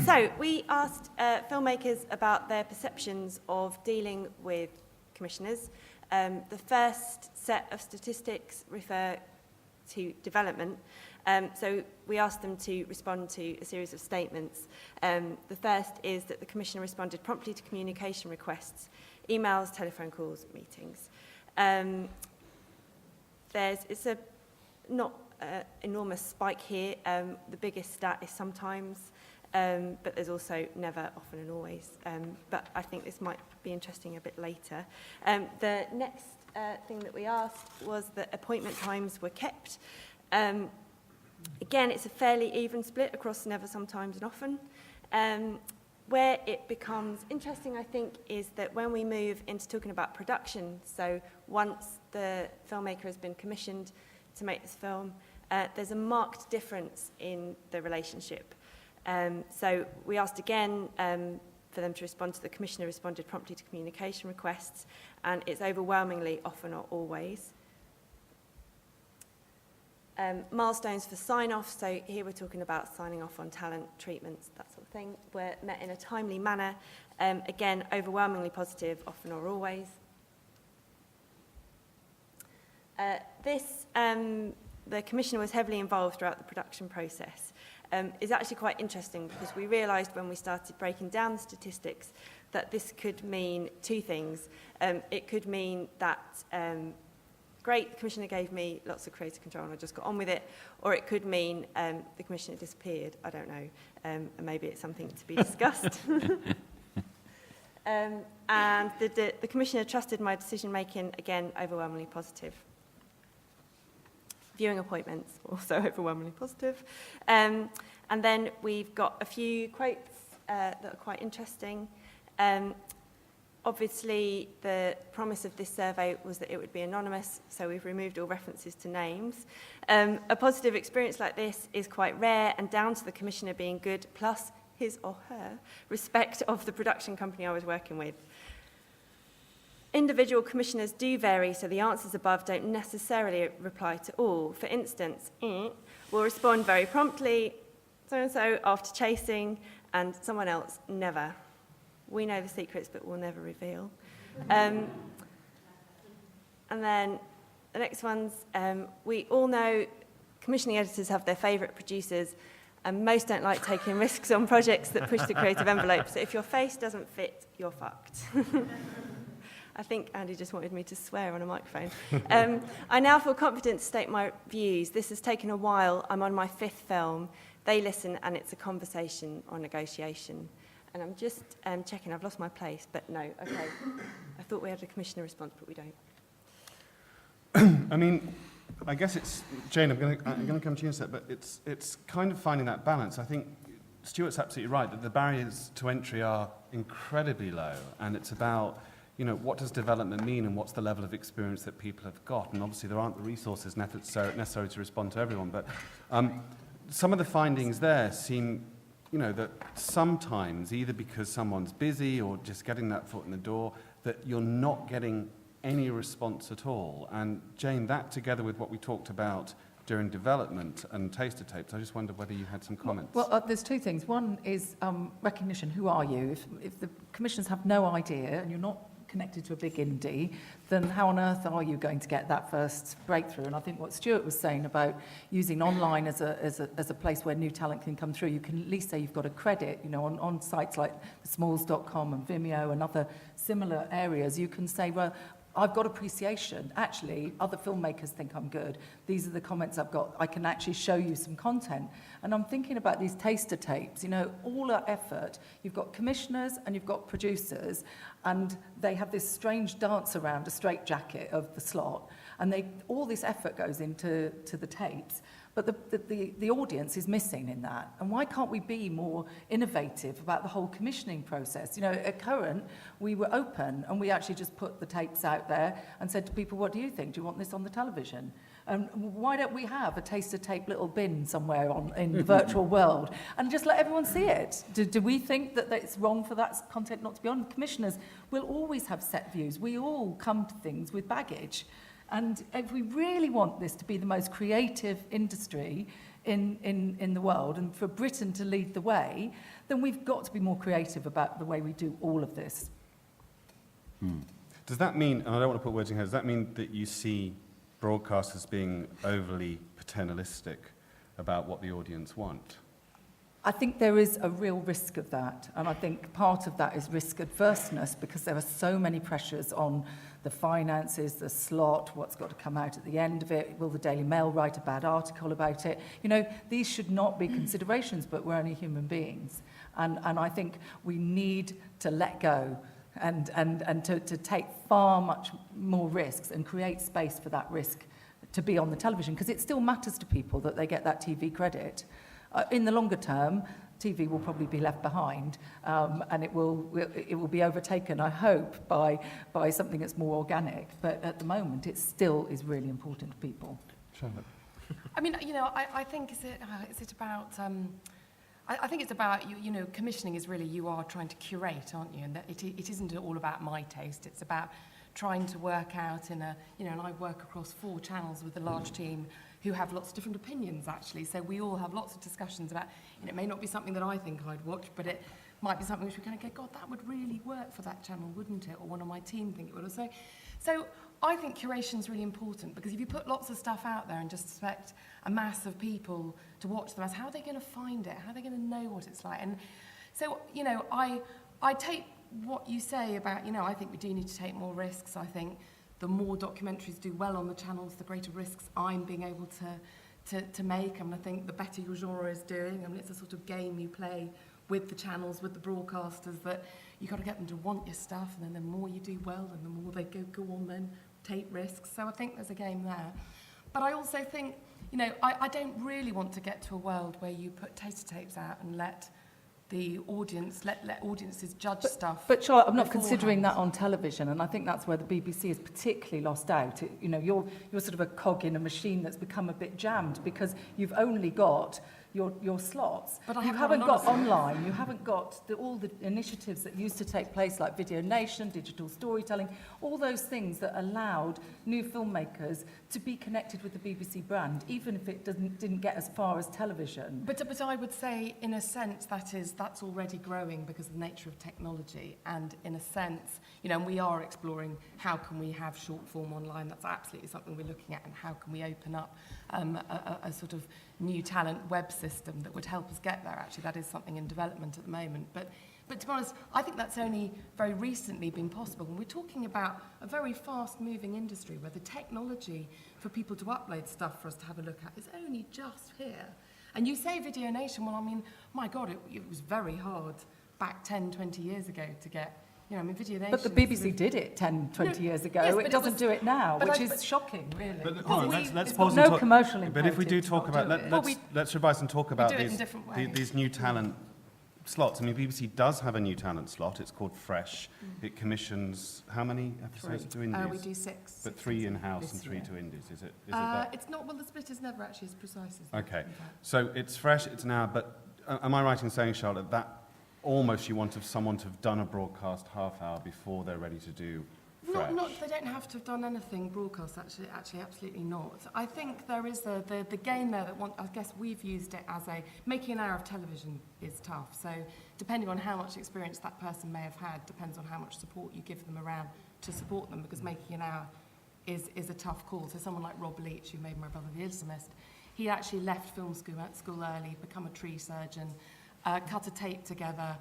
So we asked filmmakers about their perceptions of dealing with commissioners. The first set of statistics refer to development. So we asked them to respond to a series of statements. The first is that the Commissioner responded promptly to communication requests, emails, telephone calls, meetings. It's a not enormous spike here. The biggest stat is sometimes, but there's also never, often and always. But I think this might be interesting a bit later. The next thing that we asked was that appointment times were kept. Again, it's a fairly even split across never, sometimes and often. Where it becomes interesting, I think, is that when we move into talking about production, so once the filmmaker has been commissioned to make this film, there's a marked difference in the relationship. So we asked again for them to respond to the Commissioner responded promptly to communication requests, and it's overwhelmingly often or always. Milestones for sign-off, so here we're talking about signing off on talent, treatments, that sort of thing, were met in a timely manner. Again, overwhelmingly positive, often or always. The Commissioner was heavily involved throughout the production process. Is actually quite interesting because we realised when we started breaking down the statistics that this could mean two things. It could mean that great, the Commissioner gave me lots of creative control and I just got on with it, or it could mean the Commissioner disappeared. I don't know. And maybe it's something to be discussed. And the Commissioner trusted my decision-making, again, overwhelmingly positive. Viewing appointments, also overwhelmingly positive. And then we've got a few quotes that are quite interesting. Obviously, the promise of this survey was that it would be anonymous, so we've removed all references to names. A positive experience like this is quite rare and down to the Commissioner being good, plus his or her respect of the production company I was working with. Individual commissioners do vary, so the answers above don't necessarily reply to all. For instance, will respond very promptly, so-and-so after chasing, and someone else never. We know the secrets, but we'll never reveal. And then the next ones, we all know commissioning editors have their favourite producers, and most don't like taking risks on projects that push the creative envelope. So if your face doesn't fit, you're fucked. I think Andy just wanted me to swear on a microphone. I now feel confident to state my views. This has taken a while. I'm on my 5th film. They listen, and it's a conversation or negotiation. And I'm just checking. I've lost my place, but no, okay. I thought we had a commissioner response, but we don't. I mean, I guess it's, Jane, I'm going to come to you in a sec, but it's kind of finding that balance. I think Stuart's absolutely right, that the barriers to entry are incredibly low, and it's about, you know, what does development mean and what's the level of experience that people have got? And obviously there aren't the resources necessary to respond to everyone, but some of the findings there seem, you know, that sometimes, either because someone's busy or just getting that foot in the door, that you're not getting any response at all. And Jane, that together with what we talked about during development and taster tapes, I just wondered whether you had some comments. Well, there's two things. One is recognition. Who are you? If the commissioners have no idea and you're not connected to a big indie, then how on earth are you going to get that first breakthrough? And I think what Stuart was saying about using online as a place where new talent can come through, you can at least say you've got a credit, you know, on sites like smalls.com and Vimeo and other similar areas, you can say, well, I've got appreciation. Actually, other filmmakers think I'm good. These are the comments I've got. I can actually show you some content. And I'm thinking about these taster tapes, you know, all our effort. You've got commissioners and you've got producers, and they have this strange dance around a straitjacket of the slot, and all this effort goes into the tapes. But the audience is missing in that. And why can't we be more innovative about the whole commissioning process? You know, at Current, we were open and we actually just put the tapes out there and said to people, what do you think? Do you want this on the television? Why don't we have a taster tape little bin somewhere in the virtual world and just let everyone see it? Do we think that it's wrong for that content not to be on? Commissioners will always have set views. We all come to things with baggage. And if we really want this to be the most creative industry in the world, and for Britain to lead the way, then we've got to be more creative about the way we do all of this. Does that mean, and I don't want to put words in your head, does that mean that you see broadcasters being overly paternalistic about what the audience want? I think there is a real risk of that, and I think part of that is risk adverseness, because there are so many pressures on the finances, the slot, what's got to come out at the end of it, will the Daily Mail write a bad article about it? You know, these should not be considerations, but we're only human beings. And I think we need to let go and to take far much more risks and create space for that risk to be on the television, because it still matters to people that they get that TV credit. In the longer term, TV will probably be left behind, and it will be overtaken, I hope, by something that's more organic. But at the moment, it still is really important to people. Charlotte. I mean, you know, I think is it about? I think it's about you know, commissioning is really, you are trying to curate, aren't you? And that it isn't all about my taste. It's about trying to work out in a, you know, and I work across 4 channels with a large team who have lots of different opinions, actually. So we all have lots of discussions about, you know, it may not be something that I think I'd watch, but it might be something which we kind of go, God, that would really work for that channel, wouldn't it? Or one of my team think it would. So I think curation is really important, because if you put lots of stuff out there and just expect a mass of people to watch the mass, how are they going to find it? How are they going to know what it's like? And so, you know, I take what you say about, you know, I think we do need to take more risks. I think the more documentaries do well on the channels, the greater risks I'm being able to make. I mean, I think the better your genre is doing. I mean, it's a sort of game you play with the channels, with the broadcasters, that you've got to get them to want your stuff, and then the more you do well, and the more they go on then take risks. So I think there's a game there. But I also think, you know, I don't really want to get to a world where you put taster tapes out and let the audience, let audiences judge stuff. But Charlotte, I'm not beforehand. considering that on television, and I think that's where the BBC is particularly lost out. You know, you're sort of a cog in a machine that's become a bit jammed, because you've only got your slots. But you haven't got online, you haven't got all the initiatives that used to take place, like Video Nation, digital storytelling, all those things that allowed new filmmakers to be connected with the BBC brand, even if it didn't get as far as television. But I would say, in a sense, that's already growing because of the nature of technology, and in a sense, you know, and we are exploring how can we have short form online. That's absolutely something we're looking at, and how can we open up a sort of new talent web system that would help us get there. Actually, that is something in development at the moment. But to be honest, I think that's only very recently been possible. And we're talking about a very fast-moving industry where the technology for people to upload stuff for us to have a look at is only just here. And you say Video Nation, well, I mean, my God, it was very hard back 10, 20 years ago to get, you know, I mean, Video Nation... But the BBC did it 10, 20 years ago. Yes, it doesn't do it now, which is shocking, really. But hold on, let's It's pause got and no talk. commercial But if we do imperative to talk not about, do it. let's revise and talk about do it in different ways. these new talent slots. I mean, BBC does have a new talent slot. It's called Fresh. It commissions how many episodes to indies? We do 6. But 3 in-house and 3 year. to indies. Is it that? It's not, well, the split is never actually as precise as that. Okay. in fact. So it's Fresh. It's now. But am I right in saying, Charlotte, that almost you want someone to have done a broadcast half hour before they're ready to do Fresh? Not, they don't have to have done anything broadcast, actually, absolutely not. I think there is the gain there that I guess we've used it as making an hour of television is tough. So depending on how much experience that person may have had, depends on how much support you give them around to support them, because making an hour is a tough call. So someone like Rob Leach, who made My Brother the Islamist, he actually left film school early, become a tree surgeon, cut a tape together,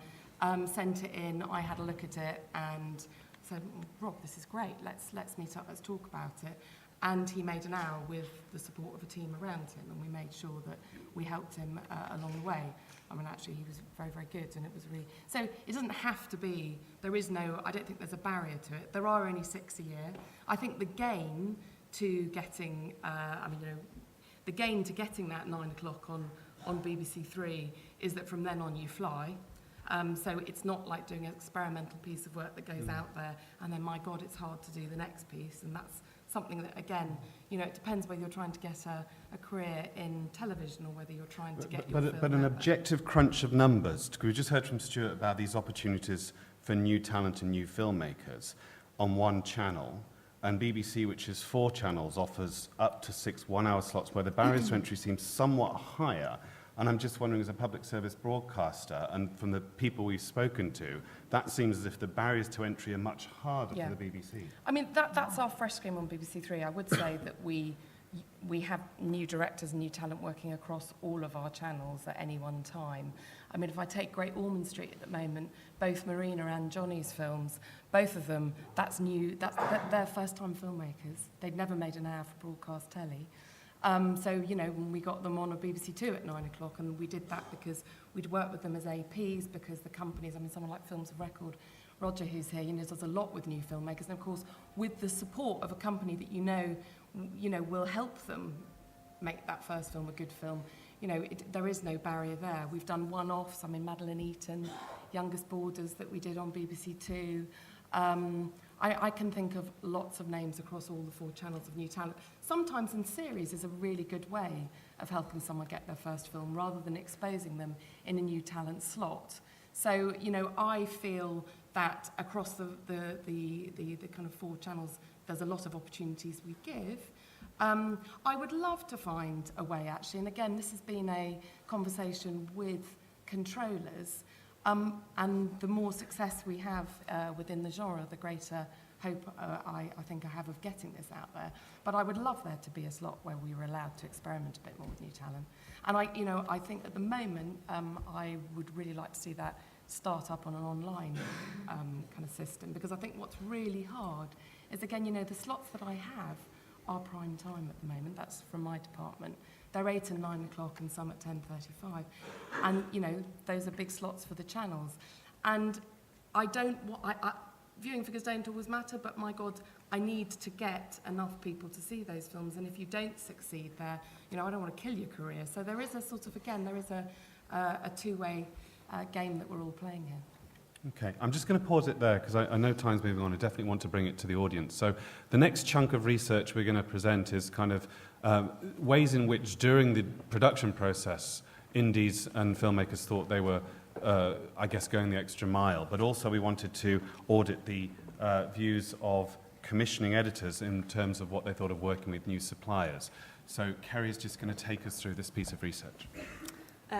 sent it in, I had a look at it and said, Rob, this is great, let's meet up, let's talk about it. And he made an hour with the support of a team around him, and we made sure that we helped him along the way. I mean, actually, he was very, very good, and it was really... So it doesn't have to be, I don't think there's a barrier to it. There are only 6 a year. I think the gain to getting, the gain to getting that 9 o'clock on BBC Three is that from then on you fly. So it's not like doing an experimental piece of work that goes out there and then, my God, it's hard to do the next piece. And that's something that, again, you know, it depends whether you're trying to get a career in television or whether you're trying to get your film But an out objective crunch of numbers. We just heard from Stuart about these opportunities for new talent and new filmmakers on one channel. And BBC, which is 4 channels, offers up to 6 one-hour slots where the barriers to entry seem somewhat higher. And I'm just wondering, as a public service broadcaster, and from the people we've spoken to, that seems as if the barriers to entry are much harder for the BBC. I mean, that's our fresh scheme on BBC Three. I would say that we have new directors and new talent working across all of our channels at any one time. I mean, if I take Great Ormond Street at the moment, both Marina and Johnny's films, both of them, that's new. They're first-time filmmakers. They'd never made an hour for broadcast telly. So, you know, when we got them on a BBC Two at 9 o'clock, and we did that because we'd worked with them as APs, because the companies, I mean, someone like Films of Record, Roger, who's here, you know, does a lot with new filmmakers, and of course, with the support of a company that you know, will help them make that first film a good film, you know, there is no barrier there. We've done one-offs, I mean, Madeleine Eaton, Youngest Borders that we did on BBC Two. I can think of lots of names across all the 4 channels of new talent. Sometimes in series is a really good way of helping someone get their first film rather than exposing them in a new talent slot. So, you know, I feel that across the kind of 4 channels, there's a lot of opportunities we give. I would love to find a way, actually, and again, this has been a conversation with controllers. And the more success we have within the genre, the greater hope I think I have of getting this out there. But I would love there to be a slot where we were allowed to experiment a bit more with new talent. And I think at the moment, I would really like to see that start up on an online kind of system, because I think what's really hard is, again, you know, the slots that I have are prime time at the moment. That's from my department. They're 8 and 9 o'clock and some at 10:35. And, you know, those are big slots for the channels. And viewing figures don't always matter, but my God, I need to get enough people to see those films. And if you don't succeed there, you know, I don't want to kill your career. So there is a sort of, again, there is a two-way game that we're all playing here. Okay, I'm just going to pause it there because I know time's moving on. I definitely want to bring it to the audience. So the next chunk of research we're going to present is kind of ways in which during the production process, indies and filmmakers thought they were, I guess, going the extra mile. But also we wanted to audit the views of commissioning editors in terms of what they thought of working with new suppliers. So Kerry's just going to take us through this piece of research.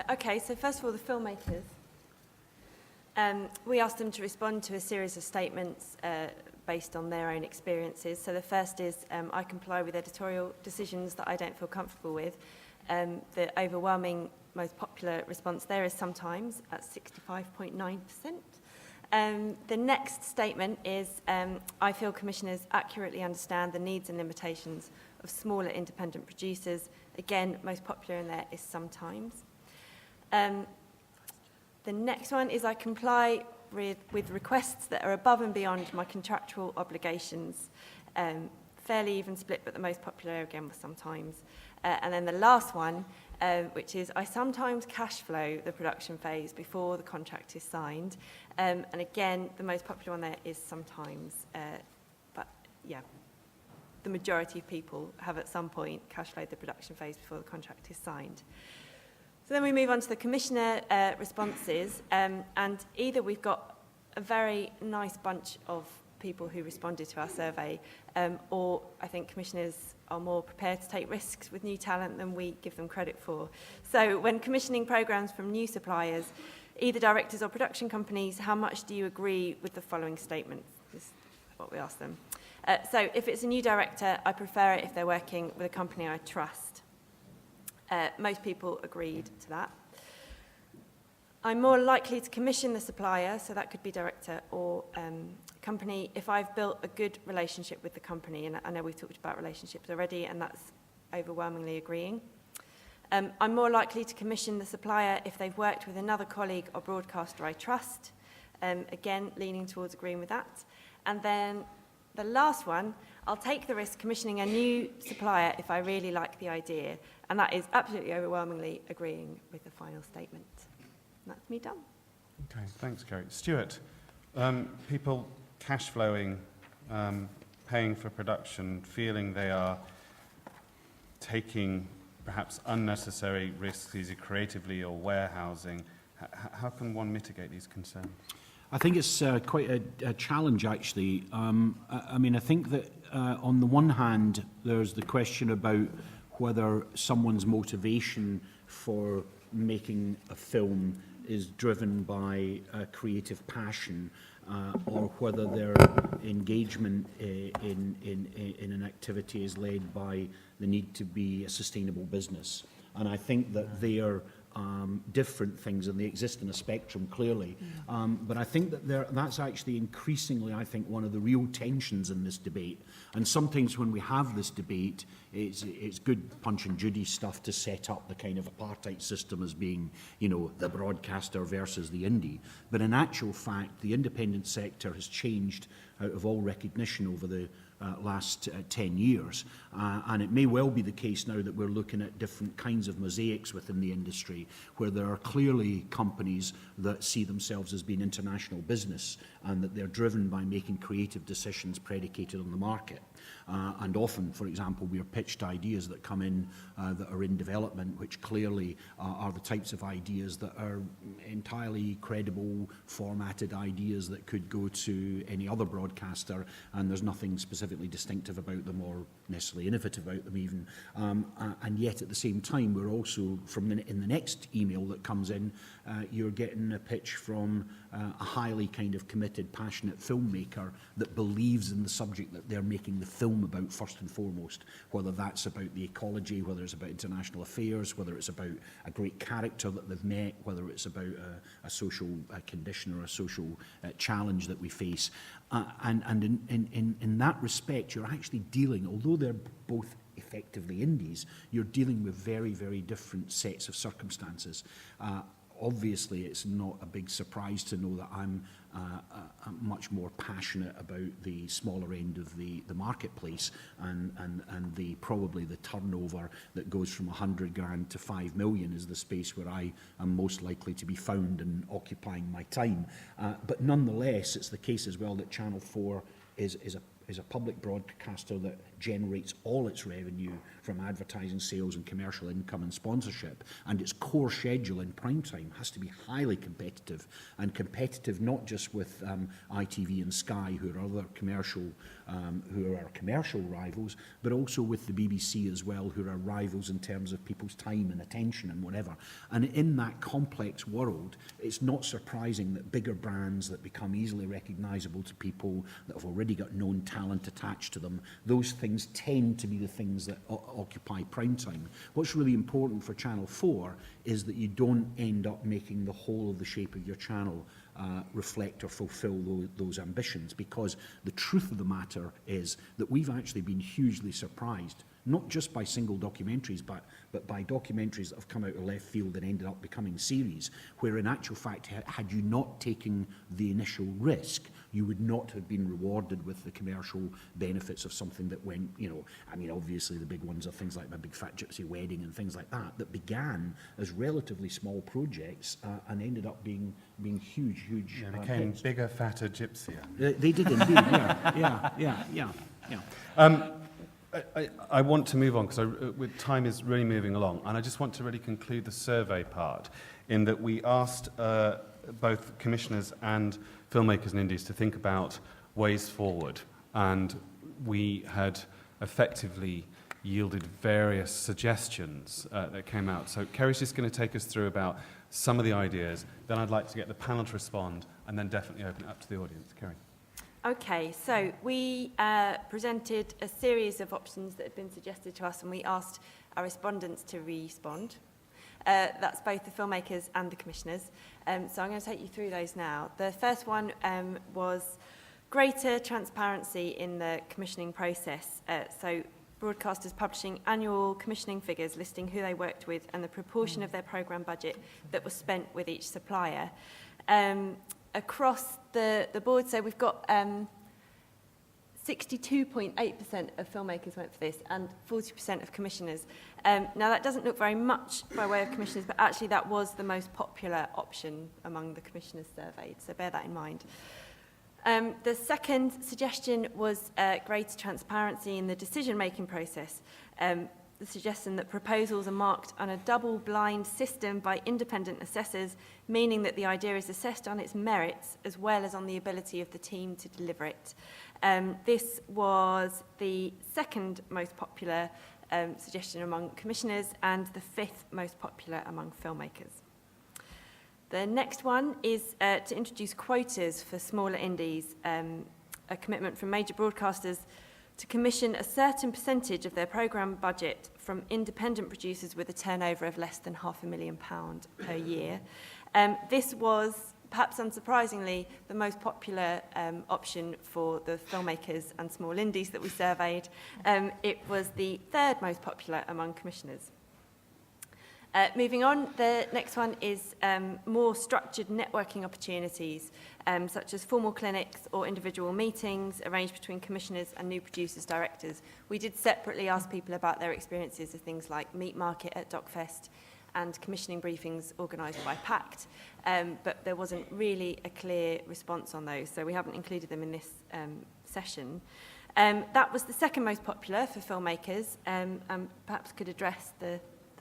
Okay, so first of all, the filmmakers. We asked them to respond to a series of statements based on their own experiences. So the first is, I comply with editorial decisions that I don't feel comfortable with. the overwhelming most popular response there is sometimes at 65.9%. The next statement is, I feel commissioners accurately understand the needs and limitations of smaller independent producers. Again, most popular in there is sometimes. The next one is I comply with requests that are above and beyond my contractual obligations. Fairly even split, but the most popular again was sometimes. And then the last one, which is I sometimes cash flow the production phase before the contract is signed. And again, the most popular one there is sometimes. But yeah, the majority of people have at some point cash flowed the production phase before the contract is signed. So then we move on to the commissioner responses. And either we've got a very nice bunch of people who responded to our survey, or I think commissioners are more prepared to take risks with new talent than we give them credit for. So when commissioning programs from new suppliers, either directors or production companies, how much do you agree with the following statement? This is what we asked them. So if it's a new director, I prefer it if they're working with a company I trust. Most people agreed to that. I'm more likely to commission the supplier, so that could be director or company, if I've built a good relationship with the company. And I know we've talked about relationships already, and that's overwhelmingly agreeing. I'm more likely to commission the supplier if they've worked with another colleague or broadcaster I trust. Again, leaning towards agreeing with that. And then the last one, I'll take the risk commissioning a new supplier if I really like the idea. And that is absolutely overwhelmingly agreeing with the final statement. And that's me done. Okay, thanks, Kerry. Stuart, people cash flowing, paying for production, feeling they are taking perhaps unnecessary risks, either creatively or warehousing. How can one mitigate these concerns? I think it's quite a challenge, actually. I mean, I think that on the one hand, there's the question about whether someone's motivation for making a film is driven by a creative passion, or whether their engagement in an activity is led by the need to be a sustainable business. And I think that they are different things, and they exist in a spectrum, clearly. But I think that that's actually increasingly, I think, one of the real tensions in this debate. And sometimes when we have this debate, it's good Punch and Judy stuff to set up the kind of apartheid system as being, you know, the broadcaster versus the indie. But in actual fact, the independent sector has changed out of all recognition over the last 10 years. And it may well be the case now that we're looking at different kinds of mosaics within the industry, where there are clearly companies that see themselves as being international business and that they're driven by making creative decisions predicated on the market. And often, for example, we are pitched ideas that come in that are in development, which clearly are the types of ideas that are entirely credible, formatted ideas that could go to any other broadcaster, and there's nothing specifically distinctive about them or necessarily innovative about them even. And yet, at the same time, we're also, in the next email that comes in, you're getting a pitch from a highly kind of committed, passionate filmmaker that believes in the subject that they're making the film about first and foremost, whether that's about the ecology, whether it's about international affairs, whether it's about a great character that they've met, whether it's about a social condition or a social challenge that we face. And in that respect, you're actually dealing, although they're both effectively indies, you're dealing with very, very different sets of circumstances. Obviously, it's not a big surprise to know that I'm much more passionate about the smaller end of the marketplace and probably the turnover that goes from 100 grand to 5 million is the space where I am most likely to be found and occupying my time. But nonetheless, it's the case as well that Channel 4 is a public broadcaster that generates all its revenue from advertising sales and commercial income and sponsorship, and its core schedule in prime time has to be highly competitive, and competitive not just with ITV and Sky, who are other commercial who are our commercial rivals, but also with the BBC as well, who are our rivals in terms of people's time and attention and whatever. And in that complex world, it's not surprising that bigger brands that become easily recognisable to people, that have already got known talent attached to them, those things tend to be the things that occupy prime time. What's really important for Channel 4 is that you don't end up making the whole of the shape of your channel reflect or fulfill those ambitions, because the truth of the matter is that we've actually been hugely surprised, not just by single documentaries, but by documentaries that have come out of left field and ended up becoming series, where in actual fact, had you not taken the initial risk, you would not have been rewarded with the commercial benefits of something that went, you know, I mean, obviously the big ones are things like My Big Fat Gypsy Wedding and things like that began as relatively small projects and ended up being huge became hits. bigger, fatter, gypsier. They did indeed, yeah. I want to move on because time is really moving along, and I just want to really conclude the survey part in that we asked both commissioners and filmmakers and indies to think about ways forward, and we had effectively yielded various suggestions that came out. So Kerry's just going to take us through about some of the ideas, then I'd like to get the panel to respond, and then definitely open it up to the audience. Kerry. Okay, so we presented a series of options that had been suggested to us, and we asked our respondents to respond. That's both the filmmakers and the commissioners. So I'm going to take you through those now. The first one was greater transparency in the commissioning process. So broadcasters publishing annual commissioning figures listing who they worked with and the proportion of their programme budget that was spent with each supplier. Across the board, so we've got 62.8% of filmmakers went for this and 40% of commissioners. Now that doesn't look very much by way of commissioners, but actually that was the most popular option among the commissioners surveyed, so bear that in mind. The second suggestion was greater transparency in the decision-making process. The suggestion that proposals are marked on a double-blind system by independent assessors, meaning that the idea is assessed on its merits as well as on the ability of the team to deliver it. This was the second most popular suggestion among commissioners and the fifth most popular among filmmakers. The next one is to introduce quotas for smaller indies, a commitment from major broadcasters to commission a certain percentage of their programme budget from independent producers with a turnover of less than £500,000 per year. This was, perhaps unsurprisingly, the most popular option for the filmmakers and small indies that we surveyed. It was the third most popular among commissioners. Moving on, the next one is more structured networking opportunities, such as formal clinics or individual meetings arranged between commissioners and new producers, directors. We did separately ask people about their experiences of things like Meat Market at DocFest and commissioning briefings organised by PACT, but there wasn't really a clear response on those, so we haven't included them in this session. That was the second most popular for filmmakers, and perhaps could address the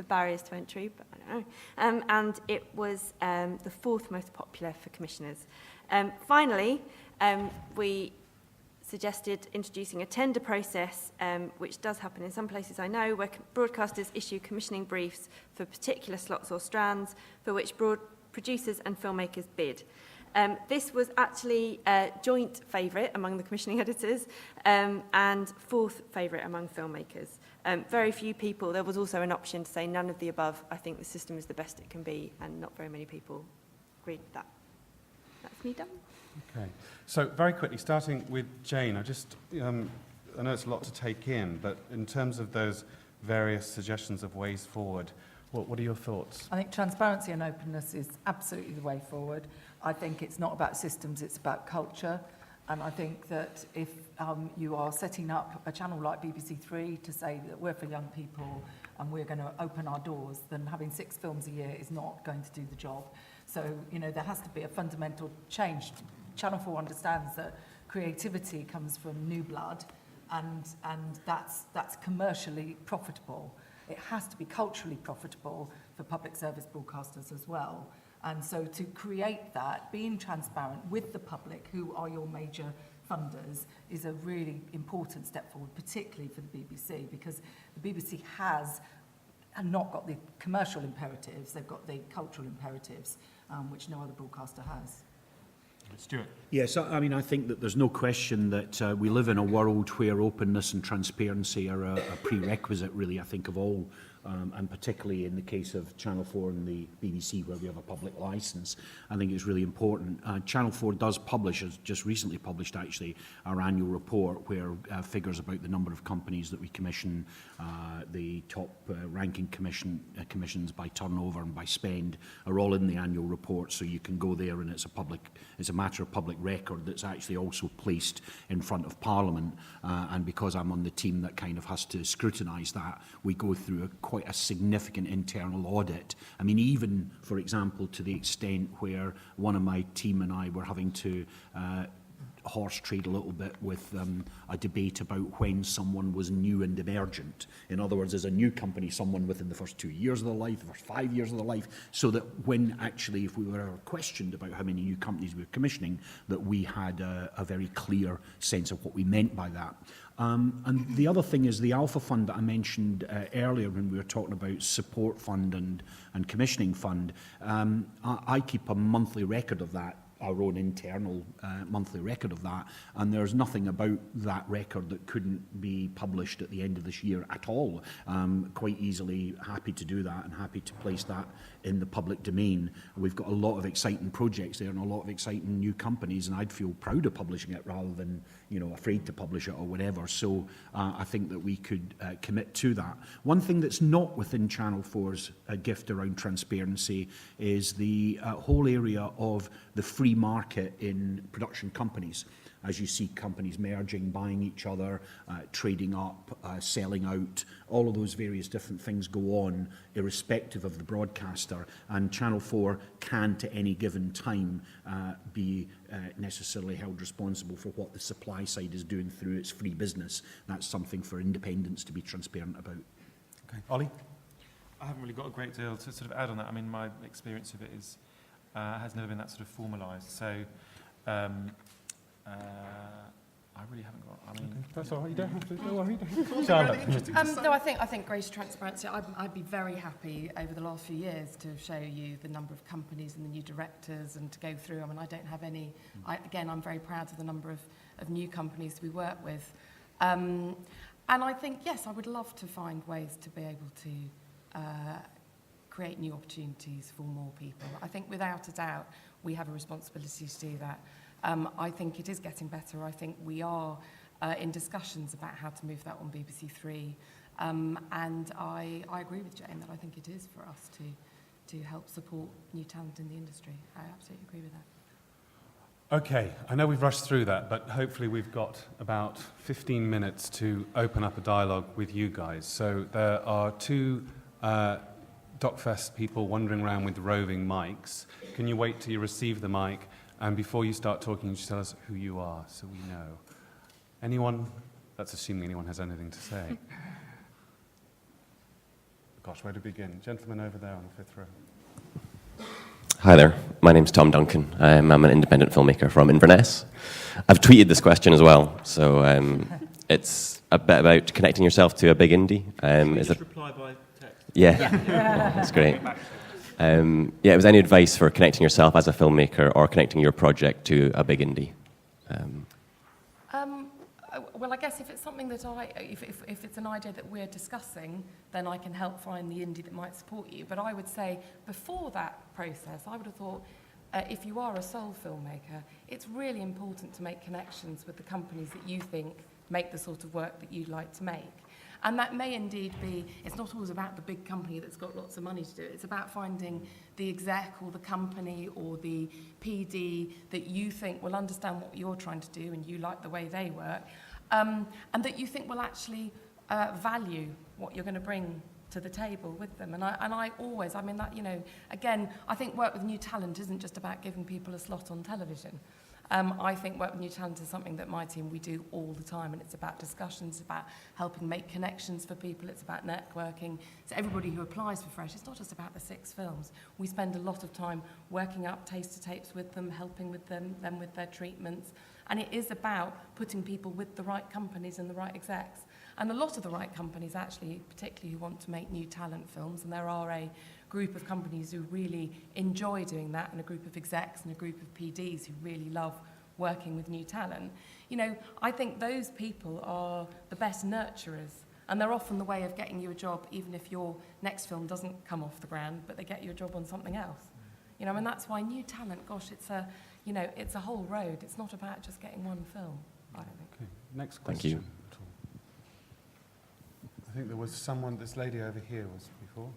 barriers to entry, but I don't know. And it was the fourth most popular for commissioners. Finally, we suggested introducing a tender process, which does happen in some places I know, where broadcasters issue commissioning briefs for particular slots or strands for which producers and filmmakers bid. This was actually a joint favourite among the commissioning editors and fourth favourite among filmmakers. Very few people, there was also an option to say none of the above. I think the system is the best it can be, and not very many people agreed with that. That's me done. Okay. So very quickly, starting with Jane, I know it's a lot to take in, but in terms of those various suggestions of ways forward, what are your thoughts? I think transparency and openness is absolutely the way forward. I think it's not about systems, it's about culture. And I think that if you are setting up a channel like BBC Three to say that we're for young people and we're going to open our doors, then having 6 films a year is not going to do the job. So, you know, there has to be a fundamental change. Channel 4 understands that creativity comes from new blood, and that's commercially profitable. It has to be culturally profitable for public service broadcasters as well. And so to create that, being transparent with the public, who are your major funders is a really important step forward, particularly for the BBC, because the BBC has not got the commercial imperatives, they've got the cultural imperatives, which no other broadcaster has. Stuart. Yes, I mean, I think that there's no question that we live in a world where openness and transparency are a prerequisite, really, I think, of all, and particularly in the case of Channel 4 and the BBC, where we have a public licence. I think it's really important. Channel 4 does publish, has just recently published, actually, our annual report, where figures about the number of companies that we commission, the top ranking commissions by turnover and by spend, are all in the annual report, so you can go there, and it's a matter of public record that's actually also placed in front of Parliament. And because I'm on the team that kind of has to scrutinise that, we go through quite a significant internal audit. I mean, even, for example, to the extent where one of my team and I were having to horse trade a little bit with a debate about when someone was new and emergent. In other words, as a new company, someone within the first 2 years of their life, the first 5 years of their life, so that when actually, if we were ever questioned about how many new companies we were commissioning, that we had a very clear sense of what we meant by that. And the other thing is the Alpha Fund that I mentioned earlier when we were talking about support fund and commissioning fund. I keep a monthly record of that, our own internal monthly record of that, and there's nothing about that record that couldn't be published at the end of this year at all. Quite easily happy to do that and happy to place that in the public domain. We've got a lot of exciting projects there and a lot of exciting new companies, and I'd feel proud of publishing it rather than, you know, afraid to publish it or whatever. So I think that we could commit to that. One thing that's not within Channel 4's gift around transparency is the whole area of the free market in production companies. As you see companies merging, buying each other, trading up, selling out, all of those various different things go on irrespective of the broadcaster, and Channel 4 can at any given time be necessarily held responsible for what the supply side is doing through its free business. That's something for independents to be transparent about. Okay. Ollie? I haven't really got a great deal to sort of add on that. I mean, my experience of it is has never been that sort of formalised. So I really haven't got. I mean, Okay, that's all right. You don't have to. Don't worry. No, I think greater transparency. I'd be very happy over the last few years to show you the number of companies and the new directors and to go through. I mean, I don't have any. I'm very proud of the number of new companies we work with. And I think, yes, I would love to find ways to be able to create new opportunities for more people. I think without a doubt we have a responsibility to do that. I think it is getting better. I think we are in discussions about how to move that on BBC Three. And I agree with Jane that I think it is for us to help support new talent in the industry. I absolutely agree with that. Okay, I know we've rushed through that, but hopefully we've got about 15 minutes to open up a dialogue with you guys. So there are two DocFest people wandering around with roving mics. Can you wait till you receive the mic? And before you start talking, just tell us who you are so we know. Anyone? That's assuming anyone has anything to say. Gosh, where to begin? Gentleman over there on the fifth row. Hi there, my name's Tom Duncan. I'm an independent filmmaker from Inverness. I've tweeted this question as well, so it's a bit about connecting yourself to a big indie. Reply by text. Yeah, that's great. It was any advice for connecting yourself as a filmmaker or connecting your project to a big indie? Well, I guess if it's something that if it's an idea that we're discussing, then I can help find the indie that might support you. But I would say before that process, I would have thought if you are a sole filmmaker, it's really important to make connections with the companies that you think make the sort of work that you'd like to make. And that may indeed be, it's not always about the big company that's got lots of money to do it. It's about finding the exec or the company or the PD that you think will understand what you're trying to do and you like the way they work, and that you think will actually value what you're going to bring to the table with them. And I always, that, again, I think work with new talent isn't just about giving people a slot on television. I think Work with New Talent is something that my team, we do all the time, and it's about discussions, about helping make connections for people, it's about networking. So everybody who applies for Fresh, it's not just about the 6 films. We spend a lot of time working up taster tapes with them, helping with them with their treatments, and it is about putting people with the right companies and the right execs. And a lot of the right companies actually, particularly who want to make new talent films, and there are a group of companies who really enjoy doing that, and a group of execs and a group of PDs who really love working with new talent. You know, I think those people are the best nurturers, and they're often the way of getting you a job, even if your next film doesn't come off the ground, but they get you a job on something else. You know, and that's why new talent, gosh, it's a, you know, it's a whole road. It's not about just getting one film, I don't think. Okay, next Thank question. you. I think there was someone, this lady over here was before.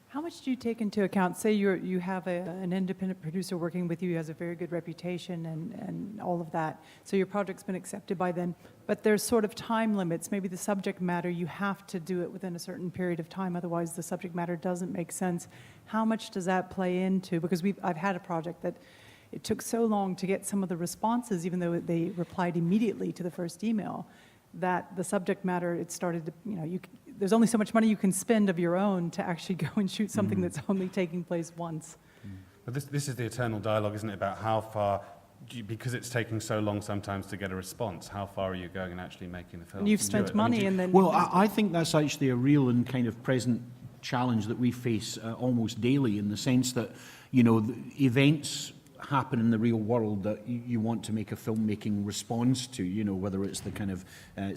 How much do you take into account, say you have an independent producer working with you who has a very good reputation and all of that, so your project's been accepted by them, but there's sort of time limits, maybe the subject matter, you have to do it within a certain period of time, otherwise the subject matter doesn't make sense. How much does that play into, because I've had a project that it took so long to get some of the responses, even though they replied immediately to the first email, that the subject matter, it started to, you know, there's only so much money you can spend of your own to actually go and shoot something that's only taking place once. But this is the eternal dialogue, isn't it, about how far, because it's taking so long sometimes to get a response, how far are you going and actually making the film? And you've spent money and then... Well, I think that's actually a real and kind of present challenge that we face almost daily, in the sense that, you know, the events happen in the real world that you want to make a filmmaking response to, you know, whether it's the kind of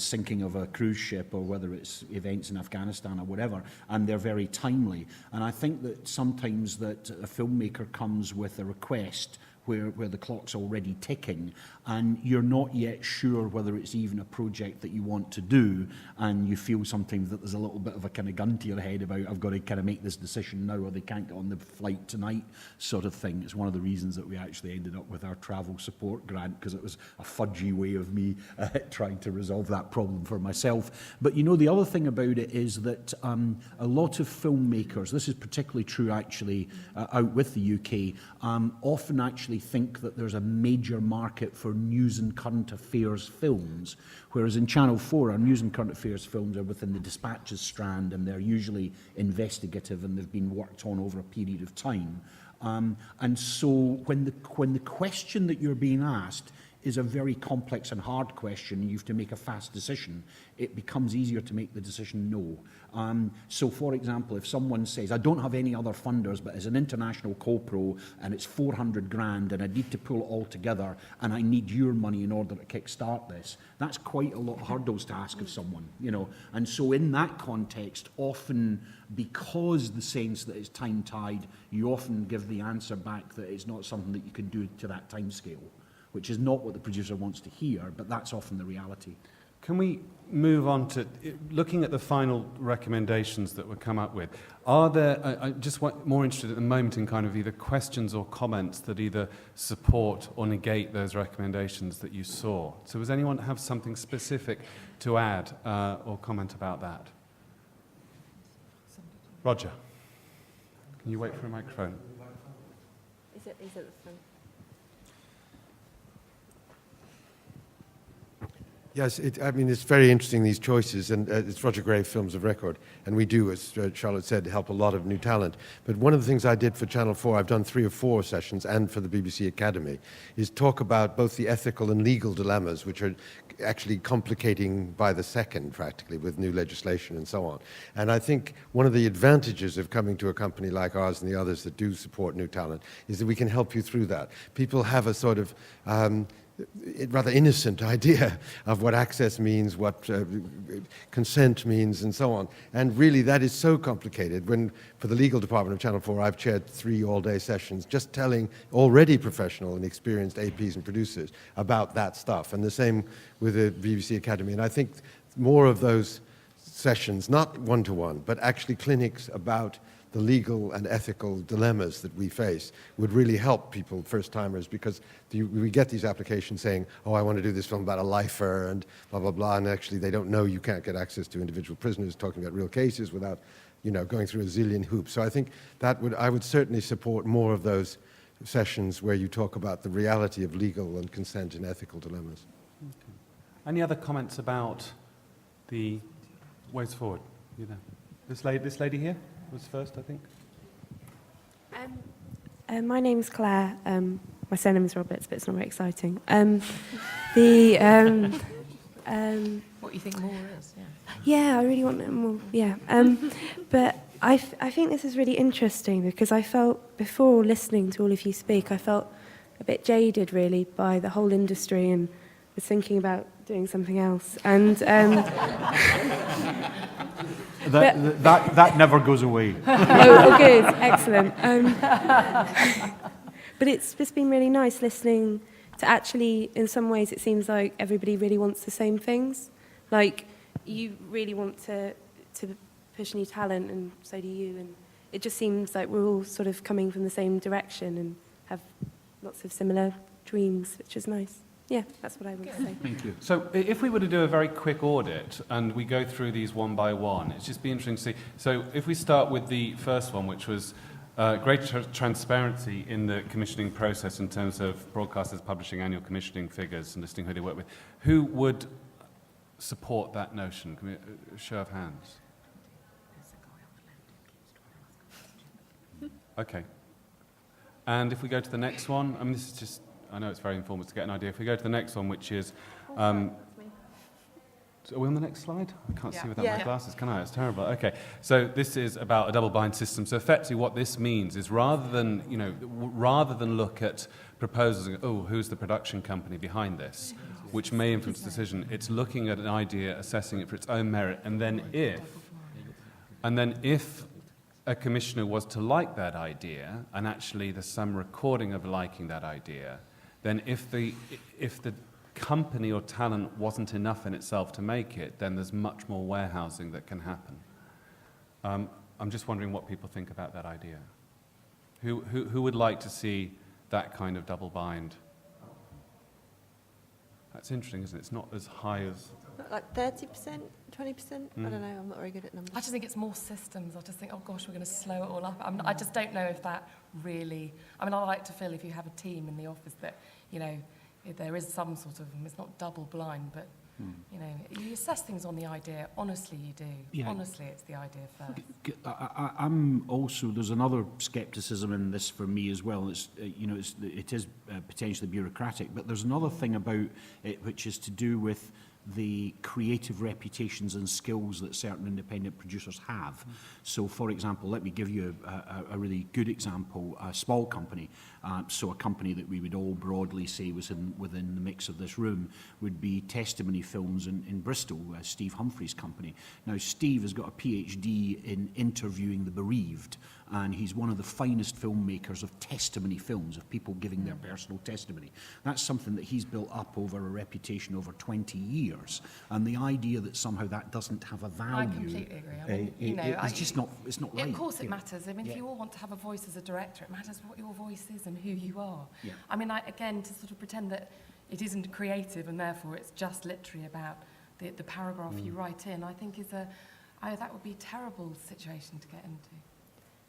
sinking of a cruise ship or whether it's events in Afghanistan or whatever, and they're very timely. And I think that sometimes that a filmmaker comes with a request where the clock's already ticking and you're not yet sure whether it's even a project that you want to do, and you feel sometimes that there's a little bit of a kind of gun to your head about, I've got to kind of make this decision now or they can't get on the flight tonight sort of thing. It's one of the reasons that we actually ended up with our travel support grant, because it was a fudgy way of me trying to resolve that problem for myself. But you know, the other thing about it is that a lot of filmmakers, this is particularly true actually out with the UK, often actually think that there's a major market for news and current affairs films, whereas in Channel 4 our news and current affairs films are within the dispatches strand, and they're usually investigative and they've been worked on over a period of time. And so when the question that you're being asked is a very complex and hard question, and you have to make a fast decision, it becomes easier to make the decision no. So for example, if someone says, I don't have any other funders, but as an international co-pro and it's 400 grand and I need to pull it all together and I need your money in order to kickstart this, that's quite a lot of hurdles to ask of someone, you know. And so in that context, often because the sense that it's time-tied, you often give the answer back that it's not something that you can do to that time scale, which is not what the producer wants to hear, but that's often the reality. Can we move on to looking at the final recommendations that were come up with? Are there, I'm just more interested at the moment in kind of either questions or comments that either support or negate those recommendations that you saw. So does anyone have something specific to add or comment about that? Roger, can you wait for a microphone? Is it the front? Yes, I mean, it's very interesting, these choices, and it's Roger Gray Films of Record, and we do, as Charlotte said, help a lot of new talent. But one of the things I did for Channel 4, I've done 3 or 4 sessions, and for the BBC Academy, is talk about both the ethical and legal dilemmas, which are actually complicating by the second, practically, with new legislation and so on. And I think one of the advantages of coming to a company like ours and the others that do support new talent is that we can help you through that. People have a sort of rather innocent idea of what access means, what consent means, and so on. And really, that is so complicated. When, for the legal department of Channel 4, I've chaired 3 all-day sessions just telling already professional and experienced APs and producers about that stuff. And the same with the BBC Academy. And I think more of those sessions, not one-to-one, but actually clinics about the legal and ethical dilemmas that we face would really help people, first-timers, because we get these applications saying, oh, I want to do this film about a lifer and blah, blah, blah, and actually they don't know you can't get access to individual prisoners talking about real cases without, you know, going through a zillion hoops. So I think that I would certainly support more of those sessions where you talk about the reality of legal and consent and ethical dilemmas. Okay. Any other comments about the ways forward? You know, this lady here was first, I think. My name's Claire. My surname is Roberts, but it's not very exciting. What you think more is, Yeah, I really want more. Yeah, but I think this is really interesting because I felt before listening to all of you speak, I felt a bit jaded really by the whole industry and was thinking about doing something else. And that never goes away. oh, good, excellent. But it's just been really nice listening to actually, in some ways, it seems like everybody really wants the same things. Like, you really want to push new talent, and so do you. And it just seems like we're all sort of coming from the same direction and have lots of similar dreams, which is nice. Yeah, that's what I would say. Thank you. So if we were to do a very quick audit and we go through these one by one, it's just be interesting to see. So if we start with the first one, which was greater transparency in the commissioning process in terms of broadcasters publishing annual commissioning figures and listing who they work with, who would support that notion? Can we, show of hands? Okay. And if we go to the next one, I mean, this is just, I know it's very informative to get an idea. If we go to the next one, which is, are we on the next slide? I can't see without my glasses, can I? It's terrible. Okay, so this is about a double-blind system. So effectively what this means is rather than look at proposals and go, oh, who's the production company behind this, which may influence the decision, it's looking at an idea, assessing it for its own merit, and then if a commissioner was to like that idea, and actually there's some recording of liking that idea, then if the company or talent wasn't enough in itself to make it, then there's much more warehousing that can happen. I'm just wondering what people think about that idea. Who would like to see that kind of double bind? That's interesting, isn't it? It's not as high as... Like 30%, 20%? I don't know, I'm not very good at numbers. I just think it's more systems. I just think, oh gosh, we're going to slow it all up. I just don't know if that really... I mean, I like to feel if you have a team in the office that, you know, there is some sort of... It's not double blind, but, you know, you assess things on the idea. Honestly, you do. Yeah. Honestly, it's the idea first. I'm also, there's another scepticism in this for me as well. It's, it is potentially bureaucratic, but there's another thing about it which is to do with the creative reputations and skills that certain independent producers have. So, for example, let me give you a really good example. A small company, so a company that we would all broadly say was within the mix of this room, would be Testimony Films in Bristol, Steve Humphrey's company. Now, Steve has got a PhD in interviewing the bereaved, and he's one of the finest filmmakers of testimony films, of people giving their personal testimony. That's something that he's built up over a reputation over 20 years. And the idea that somehow that doesn't have a value... I completely agree. I mean, it's just not, it's not right. Of course it matters. I mean, if you all want to have a voice as a director, it matters what your voice is and who you are. Yeah. I mean, again, to sort of pretend that it isn't creative and therefore it's just literally about the paragraph you write in, I think is that would be a terrible situation to get into.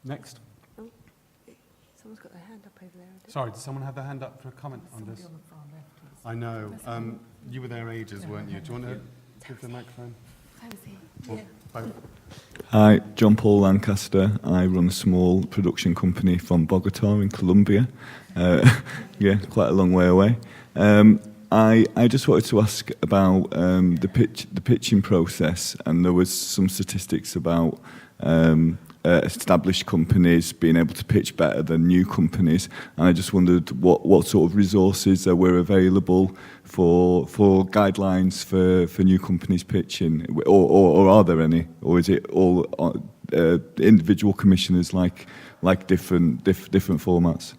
Next. Oh, someone's got their hand up over there. Sorry, does someone have their hand up for a comment on this? On the far left, please. I know. You were there ages, weren't you? Do you want to give the microphone? Or both? Hi, John Paul Lancaster. I run a small production company from Bogota in Colombia. Quite a long way away. I just wanted to ask about the pitching process, and there was some statistics about established companies being able to pitch better than new companies, and I just wondered what sort of resources there were available for guidelines for new companies pitching, or are there any, or is it all individual commissioners like different formats?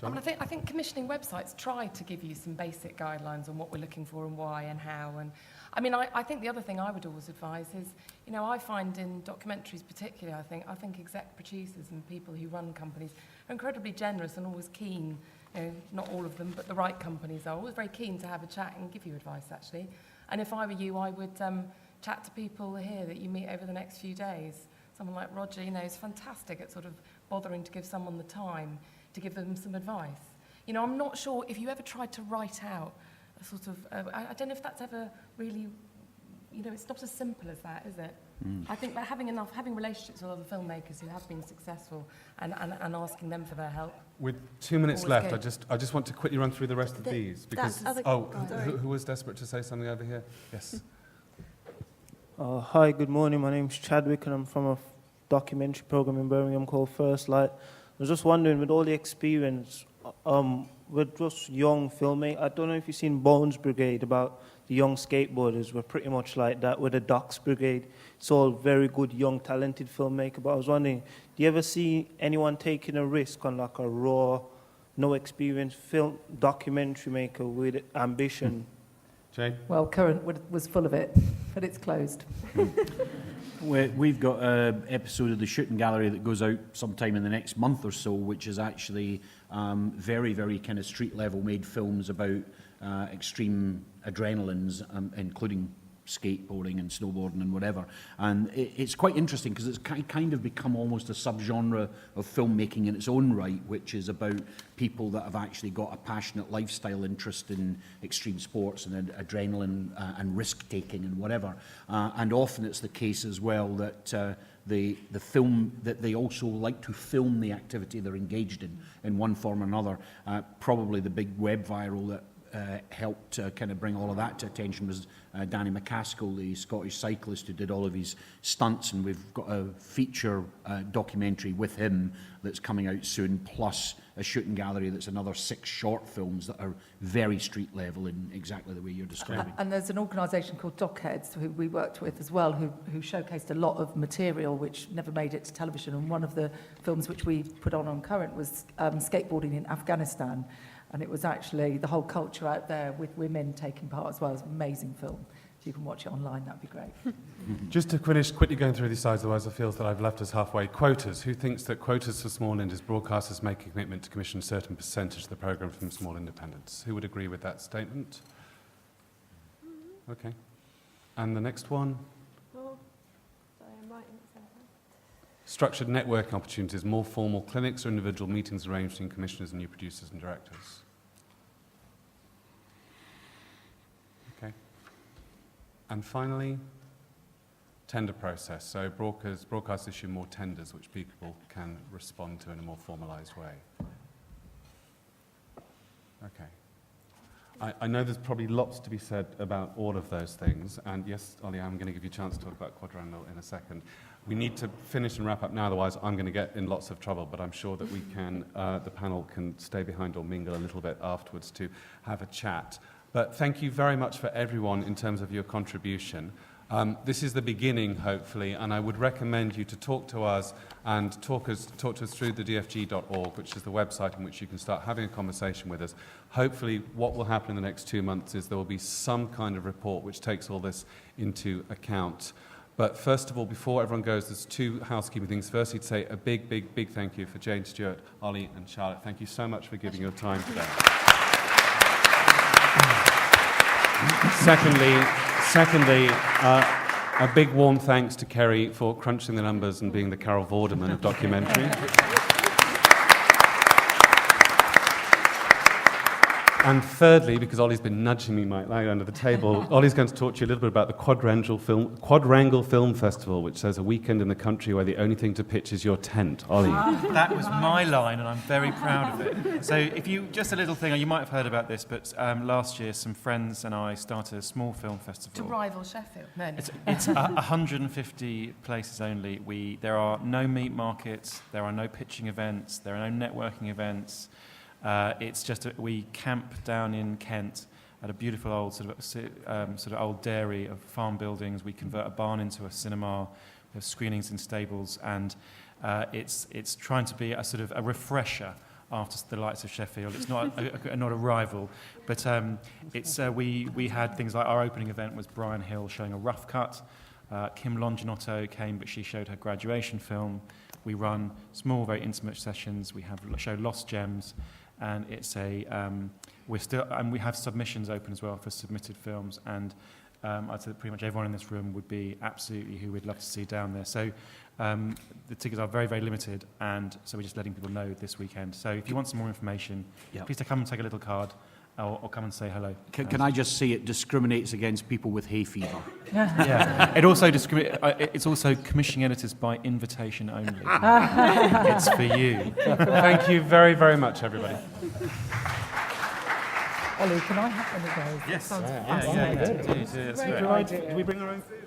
I mean, I think commissioning websites try to give you some basic guidelines on what we're looking for and why and how. And I mean, I think the other thing I would always advise is, you know, I find in documentaries particularly, I think exec producers and people who run companies are incredibly generous and always keen, you know, not all of them, but the right companies are always very keen to have a chat and give you advice, actually. And if I were you, I would chat to people here that you meet over the next few days. Someone like Roger, you know, is fantastic at sort of bothering to give someone the time to give them some advice. You know, I'm not sure if you ever tried to write out a sort of, I don't know if that's ever really, you know, it's not as simple as that, is it? I think that having relationships with other filmmakers who have been successful and asking them for their help. With 2 minutes Always left, good. I just want to quickly run through the rest of these because that's other- who was desperate to say something over here? Yes. Hi, good morning. My name's Chadwick and I'm from a documentary program in Birmingham called First Light. I was just wondering, with all the experience, with just young filmmakers, I don't know if you've seen Bones Brigade about the young skateboarders. We're pretty much like that with the Docs Brigade. It's all very good, young, talented filmmaker. But I was wondering, do you ever see anyone taking a risk on like a raw, no experience film documentary maker with ambition? Jane? Well, Current was full of it, but it's closed. We've got an episode of the Shooting Gallery that goes out sometime in the next month or so, which is actually very, very kind of street-level made films about extreme adrenalines, including skateboarding and snowboarding and whatever. And it's quite interesting because it's kind of become almost a subgenre of filmmaking in its own right, which is about people that have actually got a passionate lifestyle interest in extreme sports and adrenaline and risk-taking and whatever. And often it's the case as well that the film, that they also like to film the activity they're engaged in one form or another. Probably the big web viral that helped kind of bring all of that to attention was Danny McCaskill, the Scottish cyclist who did all of his stunts, and we've got a feature documentary with him that's coming out soon, plus a shooting gallery that's another 6 short films that are very street level in exactly the way you're describing. And there's an organisation called DocHeads who we worked with as well, who showcased a lot of material which never made it to television. And one of the films which we put on Current was skateboarding in Afghanistan. And it was actually the whole culture out there with women taking part as well. It's an amazing film. If you can watch it online, that'd be great. Just to finish quickly going through these slides, otherwise I feel that I've left us halfway. Quotas. Who thinks that quotas for small indies broadcasters make a commitment to commission a certain percentage of the programme from small independents? Who would agree with that statement? Okay. And the next one? Oh, sorry, I'm writing it somewhere. Structured networking opportunities, more formal clinics or individual meetings arranged between commissioners and new producers and directors. Okay. And finally, tender process. So broadcasters issue more tenders which people can respond to in a more formalised way. Okay. I know there's probably lots to be said about all of those things, and yes, Ollie, I'm going to give you a chance to talk about Quadrangle in a second. We need to finish and wrap up now, otherwise I'm going to get in lots of trouble, but I'm sure that we can, the panel can stay behind or mingle a little bit afterwards to have a chat. But thank you very much for everyone in terms of your contribution. This is the beginning, hopefully, and I would recommend you to talk to us and talk to us through the dfg.org, which is the website in which you can start having a conversation with us. Hopefully, what will happen in the next 2 months is there will be some kind of report which takes all this into account. But first of all, before everyone goes, there's 2 housekeeping things. Firstly, to say a big, big, big thank you for Jane, Stewart, Ollie, and Charlotte. Thank you so much for giving your time today. Secondly, a big warm thanks to Kerry for crunching the numbers and being the Carol Vorderman of documentary. And thirdly, because Ollie's been nudging me right under the table, Ollie's going to talk to you a little bit about the Quadrangle Film Festival, which says a weekend in the country where the only thing to pitch is your tent. Ollie. That was my line, and I'm very proud of it. So if you, just a little thing, you might have heard about this, but last year some friends and I started a small film festival. To rival Sheffield. No. It's 150 places only. There are no meat markets, there are no pitching events, there are no networking events. It's just we camp down in Kent at a beautiful old sort of old dairy of farm buildings. We convert a barn into a cinema. We have screenings in stables, and it's trying to be a sort of a refresher after the lights of Sheffield. It's not not a rival, but we had things like our opening event was Brian Hill showing a rough cut. Kim Longinotto came, but she showed her graduation film. We run small, very intimate sessions. We show Lost Gems. And it's we have submissions open as well for submitted films, and I'd say that pretty much everyone in this room would be absolutely who we'd love to see down there. So The tickets are very, very limited, and so we're just letting people know this weekend. So if you want some more information, please come and take a little card, or come and say hello. Can I just say it discriminates against people with hay fever? Yeah. It also it's also commissioning editors by invitation only. It's for you. Thank you very, very much, everybody. Ollie, can I have one of those? Yes. Sounds Yeah. Do we bring our own food?